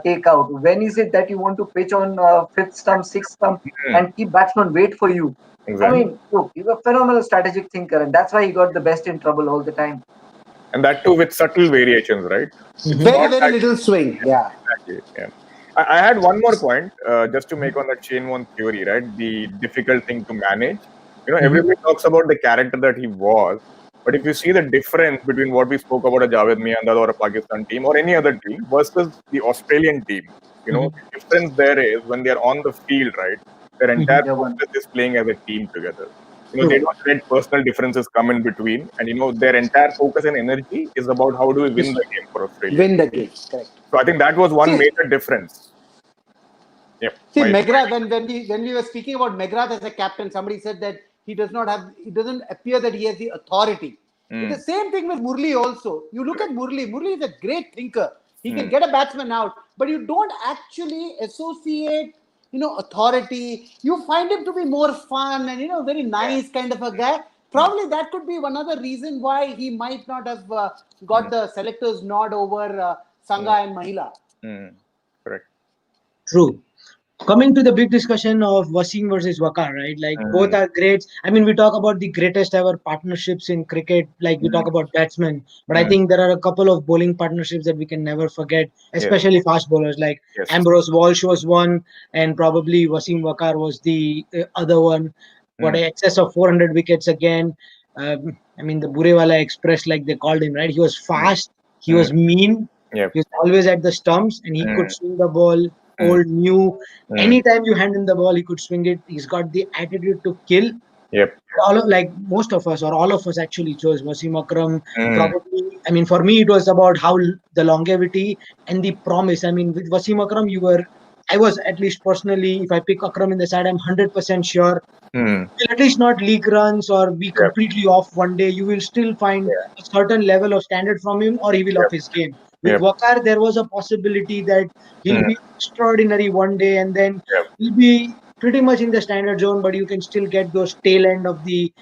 take out. When is it that you want to pitch on fifth stump, sixth stump, and keep batsmen wait for you? Exactly. I mean, look, he's a phenomenal strategic thinker, and that's why he got the best in trouble all the time. And that too with subtle variations, right? Very, very little swing. Yeah. Exactly. Yeah. I had one more point just to make on that Shane Warne theory, right? The difficult thing to manage. Everybody talks about the character that he was, but if you see the difference between what we spoke about a Javed Miandad or a Pakistan team or any other team versus the Australian team, the difference there is when they are on the field, right? Their entire Yeah, one. focus is playing as a team together. They don't let personal differences come in between, and their entire focus and energy is about how do we win the game for Australia. Win the game, correct. So I think that was one See- major difference. Yep. See, McGrath, when we were speaking about McGrath as a captain, somebody said that he doesn't appear that he has the authority. It's the same thing with Murli also. You look at Murli. Murli is a great thinker. He can get a batsman out, but you don't actually associate, authority. You find him to be more fun and, very nice kind of a guy. Probably that could be one other reason why he might not have got the selector's nod over Sangha and Mahila. Correct. True. Coming to the big discussion of Wasim versus Waqar, right? Like both are greats. I mean, we talk about the greatest ever partnerships in cricket, like we talk about batsmen, but I think there are a couple of bowling partnerships that we can never forget, especially fast bowlers. Like Ambrose Walsh was one, and probably Wasim Waqar was the other one. What an excess of 400 wickets again. I mean, the Burewala Express, like they called him, right? He was fast, he was mean, he was always at the stumps, and he could swing the ball. Old, new, anytime you hand him the ball, he could swing it. He's got the attitude to kill. Yep. Most of us, or all of us, actually chose Wasim Akram. Probably, I mean, for me, it was about how the longevity and the promise. I mean, with Wasim Akram, I was at least personally, if I pick Akram in the side, I'm 100% sure he'll at least not leak runs or be completely off one day. You will still find a certain level of standard from him, or he will off his game. With Waqar, there was a possibility that he'll be extraordinary one day, and then he'll be pretty much in the standard zone, but you can still get those tail end of the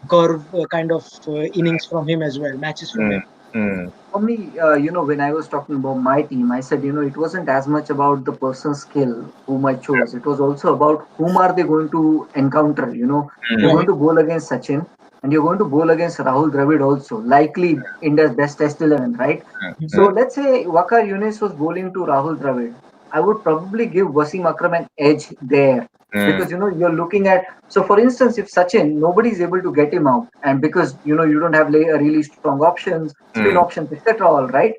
curve kind of innings from him as well, matches from him. For me, when I was talking about my team, I said, it wasn't as much about the person's skill whom I chose. It was also about whom are they going to encounter. You're going to bowl against Sachin, and you're going to bowl against Rahul Dravid also, likely India's best Test 11, right? So let's say Waqar Younis was bowling to Rahul Dravid. I would probably give Wasim Akram an edge there. Because you're looking at, so for instance, if Sachin, nobody is able to get him out, and because you don't have really strong options, spin options, etc. all right,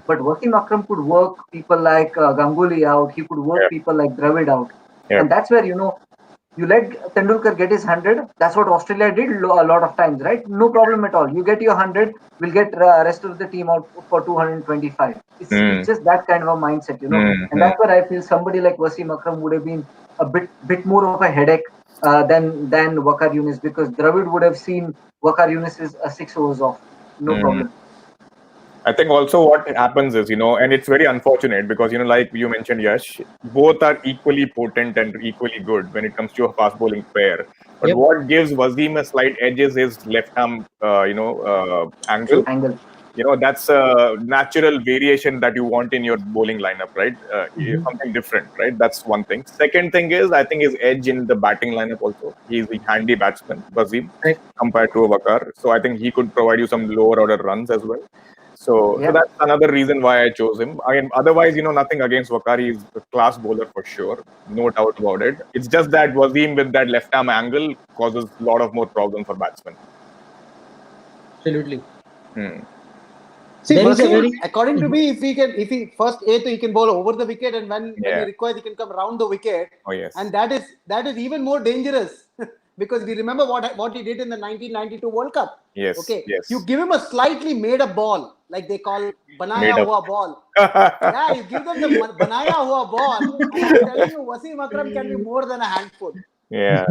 but Wasim Akram could work people like Ganguly out, he could work people like Dravid out, and that's where you let Tendulkar get his 100. That's what Australia did a lot of times, right? No problem at all. You get your 100, we'll get rest of the team out for 225. It's just that kind of a mindset, and that's where I feel somebody like Wasim Akram would have been a bit more of a headache than Waqar Younis, because Dravid would have seen Waqar Younis is 6 overs off, no problem. I think also what happens is, and it's very unfortunate because, like you mentioned, Yash, both are equally potent and equally good when it comes to a fast bowling pair. But what gives Wasim a slight edge is his left arm, angle. That's a natural variation that you want in your bowling lineup, right? Something different, right? That's one thing. Second thing is, I think his edge in the batting lineup also. He's a handy batsman, Wasim, compared to Waqar. So I think he could provide you some lower order runs as well. So that's another reason why I chose him. I mean, otherwise, nothing against Waqar. He's a class bowler for sure. No doubt about it. It's just that Wasim with that left arm angle causes a lot of more problems for batsmen. Absolutely. See, Wasim, according to me, if he first he can bowl over the wicket, and when he requires, he can come round the wicket. Oh yes. And that is even more dangerous. Because we remember what he did in the 1992 World Cup. Yes. Okay. Yes. You give him a slightly made up ball, like they call banaya hua ball. You give them the banaya hua ball, and I'm telling you, Wasim Akram can be more than a handful. Yeah.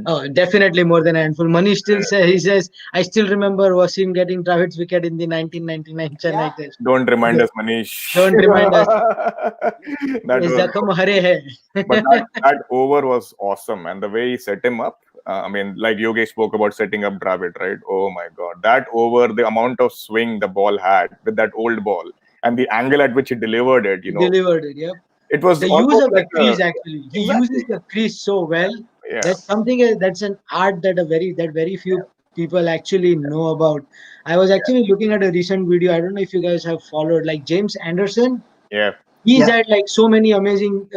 Oh, definitely more than a handful. Manish still says, I still remember Wasim getting Dravid's wicket in the 1999 Chennai Test. Don't remind us, Manish. Don't remind us. But that over was awesome, and the way he set him up. I mean, like Yogesh spoke about setting up Dravid, right? Oh my God, that over, the amount of swing the ball had with that old ball, and the angle at which he delivered it. Delivered it, yep. It was the use of the crease. Actually, he uses the crease so well. Yeah. That's something. That's an art that very few people actually know about. I was actually looking at a recent video. I don't know if you guys have followed, like James Anderson. Yeah. He's had like so many amazing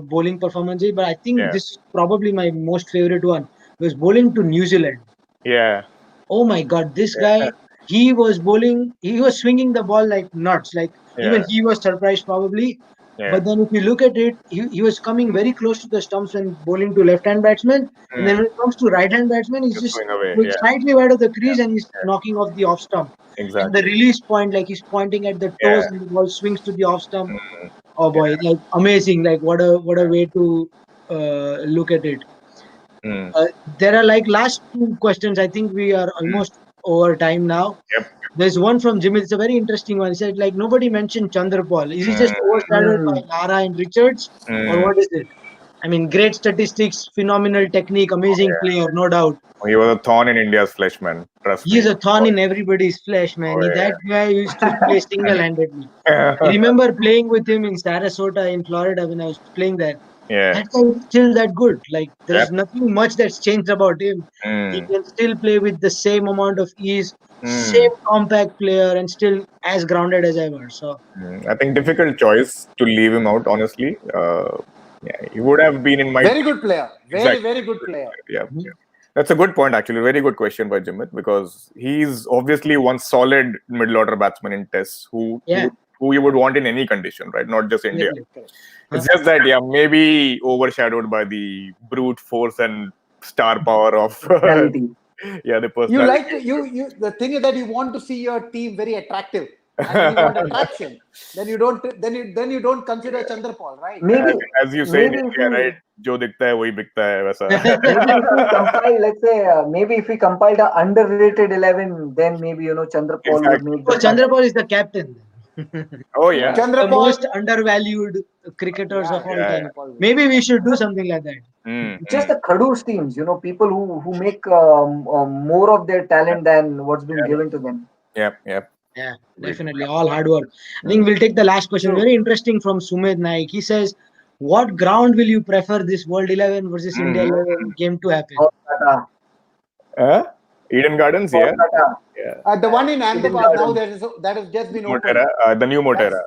bowling performances, but I think this is probably my most favorite one. He was bowling to New Zealand. Yeah. Oh my God, this guy, he was bowling, he was swinging the ball like nuts. Like even he was surprised probably. Yeah. But then if you look at it, he was coming very close to the stumps when bowling to left-hand batsman. And then when it comes to right-hand batsman, he's just going away. going Yeah. slightly wide of the crease and he's knocking off the off stump. And the Exactly. release point, like he's pointing at the toes and the ball swings to the off stump. Oh boy, like amazing! Like what a way to look at it. There are like last two questions. I think we are almost over time now. Yep. There's one from Jimmy. It's a very interesting one. He said like nobody mentioned Chandrapal. Is he just overshadowed by Lara and Richards, or what is it? I mean, great statistics, phenomenal technique, amazing player, no doubt. He was a thorn in India's flesh, man. Trust me. He's a thorn in everybody's flesh, man. That guy used to play single-handedly. I remember playing with him in Sarasota in Florida when I was playing there. Yeah. That guy is still that good. Like there's nothing much that's changed about him. He can still play with the same amount of ease, same compact player, and still as grounded as ever. So I think difficult choice to leave him out, honestly. He would have been in my very good player. Exactly. Very good player. Yeah. That's a good point, actually. Very good question by Jimit, because he's obviously one solid middle order batsman in tests who you would want in any condition, right? Not just India. It's just that, maybe overshadowed by the brute force and star power of the personality. You like to, you the thing is that you want to see your team very attractive. And you want attraction. Then you don't consider Chandrapal, right? Maybe, as you say in India, right? Jo dikhta hai, wahi bikta hai, वैसा. Maybe if we compile, let's say, maybe if we compiled an underrated 11, then maybe Chandrapal would make. Chandrapal is the captain. Oh yeah, the most undervalued cricketers of all time. Maybe we should do something like that. Just the Khandor teams, people who make more of their talent than what's been given to them. Yeah, definitely. All hard work. I think we'll take the last question. Very interesting from Sumit Naik. He says, what ground will you prefer this World 11 versus India 11 game to happen? Eden Gardens, The one in Ahmedabad now that has just been opened. The new Motera,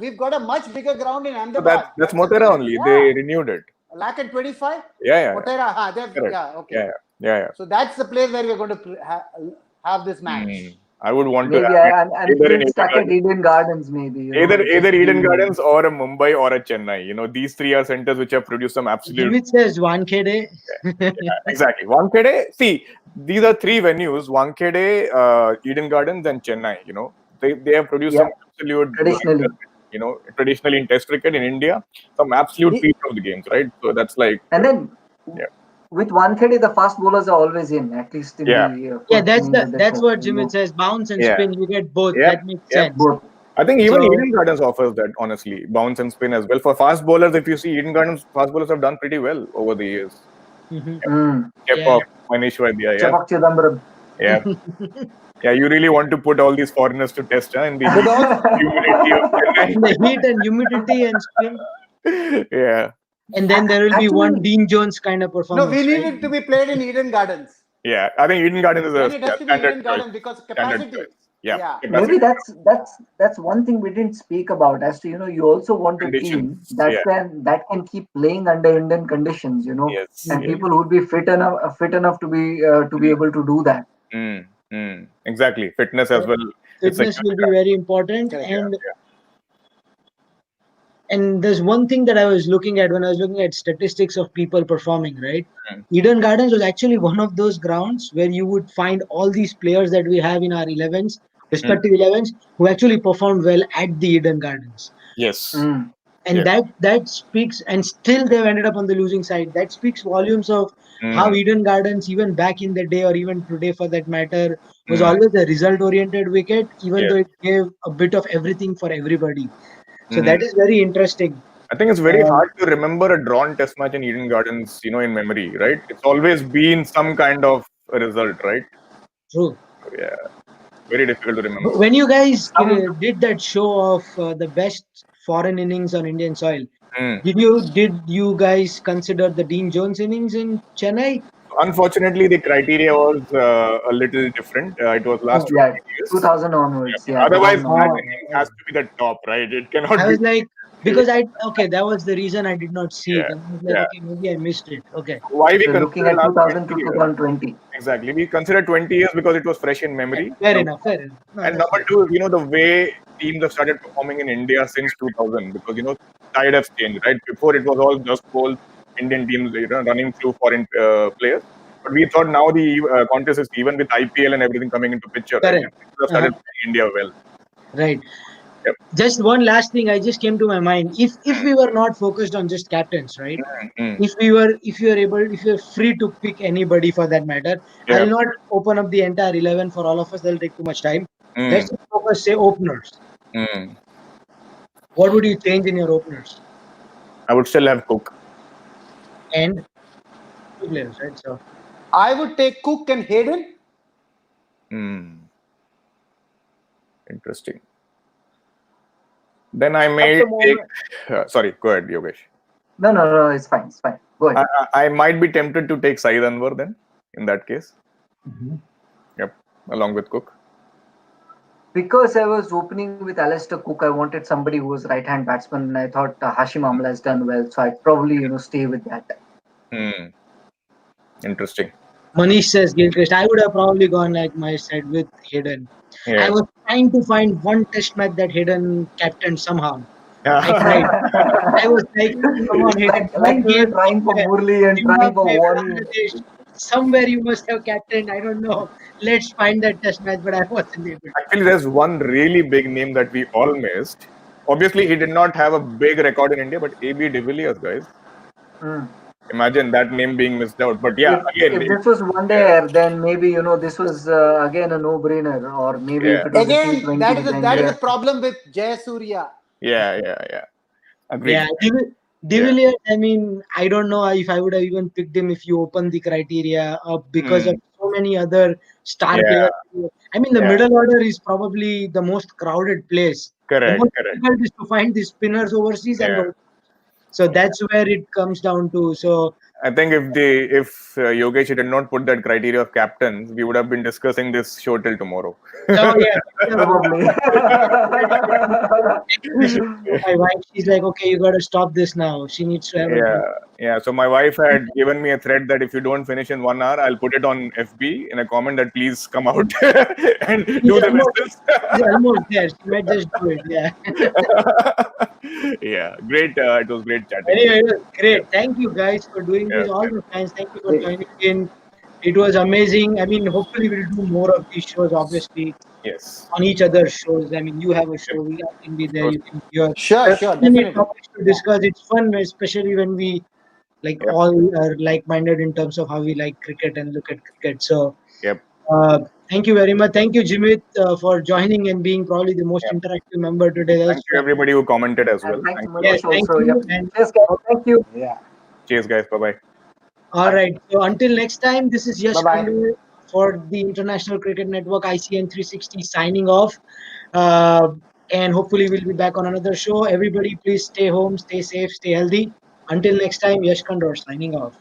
We've got a much bigger ground in Ahmedabad. So that's Motera only. They renewed it. 125? Yeah. Motera, okay. Yeah. So that's the place where we're going to have this match. I would want maybe to have and stuck at Eden Gardens, maybe. Either Eden Gardens or a Mumbai or a Chennai. These three are centers which have produced some absolute. Jimit says Wankhede. Exactly. Wankhede. See, these are three venues: Wankhede, Eden Gardens, and Chennai. They have produced some absolute. Traditionally in Test cricket in India, some absolute peak of the games, right? So that's like. And then. With Wankhede, the fast bowlers are always in, at least in the that's what Jimit says. Bounce and spin, you get both. That makes sense. Both. I think even Eden Gardens offers that, honestly, bounce and spin as well. For fast bowlers, if you see Eden Gardens, fast bowlers have done pretty well over the years. Kept Mahesh Vaidya, Chapak Chidambaram. Yeah, you really want to put all these foreigners to test in the humidity of Chennai. The heat and humidity and spin. Yeah. And then there will be one Dean Jones kind of performance. No, we need it to be played in Eden Gardens. Yeah, I think Eden Gardens is a it has to be Eden Gardens because capacity. Maybe that's one thing we didn't speak about. As to you also want a team that can keep playing under Indian conditions. And people who would be fit enough to be able to do that. Exactly, fitness as well. Fitness will be very important. And there's one thing that I was looking at when I was looking at statistics of people performing, right? Eden Gardens was actually one of those grounds where you would find all these players that we have in our 11s, respective 11s, who actually performed well at the Eden Gardens. Yes. And that speaks, and still they've ended up on the losing side. That speaks volumes of how Eden Gardens, even back in the day or even today for that matter, was always a result-oriented wicket, even though it gave a bit of everything for everybody. So that is very interesting. I think it's very hard to remember a drawn test match in Eden Gardens, in memory, right? It's always been some kind of a result, right? True. Yeah. Very difficult to remember. When you guys did that show of the best foreign innings on Indian soil, did you guys consider the Dean Jones innings in Chennai? Unfortunately, the criteria was a little different. It was last 20 years. 2000 onwards. Otherwise, that inning has to be the top, right? It cannot. I was like, Because that was the reason I did not see it. Yeah, And I was like, yeah. okay, maybe I missed it. Okay. Why we You're looking consider at last 2000 to 20 years? 2020. Exactly. We consider 20 years because it was fresh in memory. Fair enough. No, And that's number fine. two is, the way teams have started performing in India since 2000, because, tide has changed, right? Before it was all just whole Indian teams, running through foreign players. But we thought now the contest is even with IPL and everything coming into picture, right? Correct. People have started playing India well. Right. Yep. Just one last thing I just came to my mind. If we were not focused on just captains, right? Mm. If you're free to pick anybody for that matter, Yeah. I'll not open up the entire 11 for all of us. That'll take too much time. Let's just focus, say, openers. Mm. What would you change in your openers? I would still have Cook. And two players, right? So I would take Cook and Hayden. Interesting. Then I may take. Sorry, go ahead, Yogesh. No, it's fine. Go ahead. I might be tempted to take 𝒕𝒐𝒖𝒓𝒆 then, in that case. Yep, along with Cook. Because I was opening with Alistair Cooke, I wanted somebody who was right-hand batsman, and I thought Hashim Amla has done well, so I'd probably stay with that. Interesting. Manish says Gilchrist. I would have probably gone like Mahesh said with Hayden. Yeah. I was trying to find one test match that Hayden captained somehow. Yeah. I tried. I was like, come on, Hayden. Like we were trying for Murli and trying for Wani. Somewhere you must have captained. I don't know. Let's find that test match, but I wasn't able. Actually, there's one really big name that we all missed. Obviously, he did not have a big record in India, but AB de Villiers, guys. Imagine that name being missed out. But yeah, if this was one day, then maybe this was again a no-brainer, or maybe if it was Again, that is a problem with Jayasuriya. Yeah. Agreed. Yeah, de Villiers, I mean, I don't know if I would have even picked him if you open the criteria up because of so many other star players. I mean, the middle order is probably the most crowded place. Correct. The most difficult is to find the spinners overseas so that's where it comes down to. So I think if Yogesh did not put that criteria of captains, we would have been discussing this show till tomorrow. Oh yeah, probably. My wife, she's like, okay, you got to stop this now. She needs to have Yeah. So my wife had given me a thread that if you don't finish in 1 hour, I'll put it on FB in a comment that please come out and do the business. She's almost there. She might just do it. Yeah. Yeah. Great. It was great chatting. Anyway, it was great. Thank you guys for doing this. All the fans, thank you for joining in. It was amazing. I mean, hopefully we'll do more of these shows, obviously. Yes. On each other's shows. I mean, you have a show, we can be there, you can hear. Sure, definitely. Topics to discuss. It's fun, especially when we all are like-minded in terms of how we like cricket and look at cricket. So, thank you very much. Thank you, 𝒚𝒐𝒖𝒓𝒆, for joining and being probably the most interactive member today. Thank you, everybody who commented as well. Thanks so Yes, much thank also. you. And cheers, guys. Thank you. Yeah. Cheers, guys. Bye-bye. All right. So until next time, this is Yash Bye-bye. Khandor for the International Cricket Network ICN 360 signing off. And hopefully we'll be back on another show. Everybody, please stay home, stay safe, stay healthy. Until next time, Yash Khandor signing off.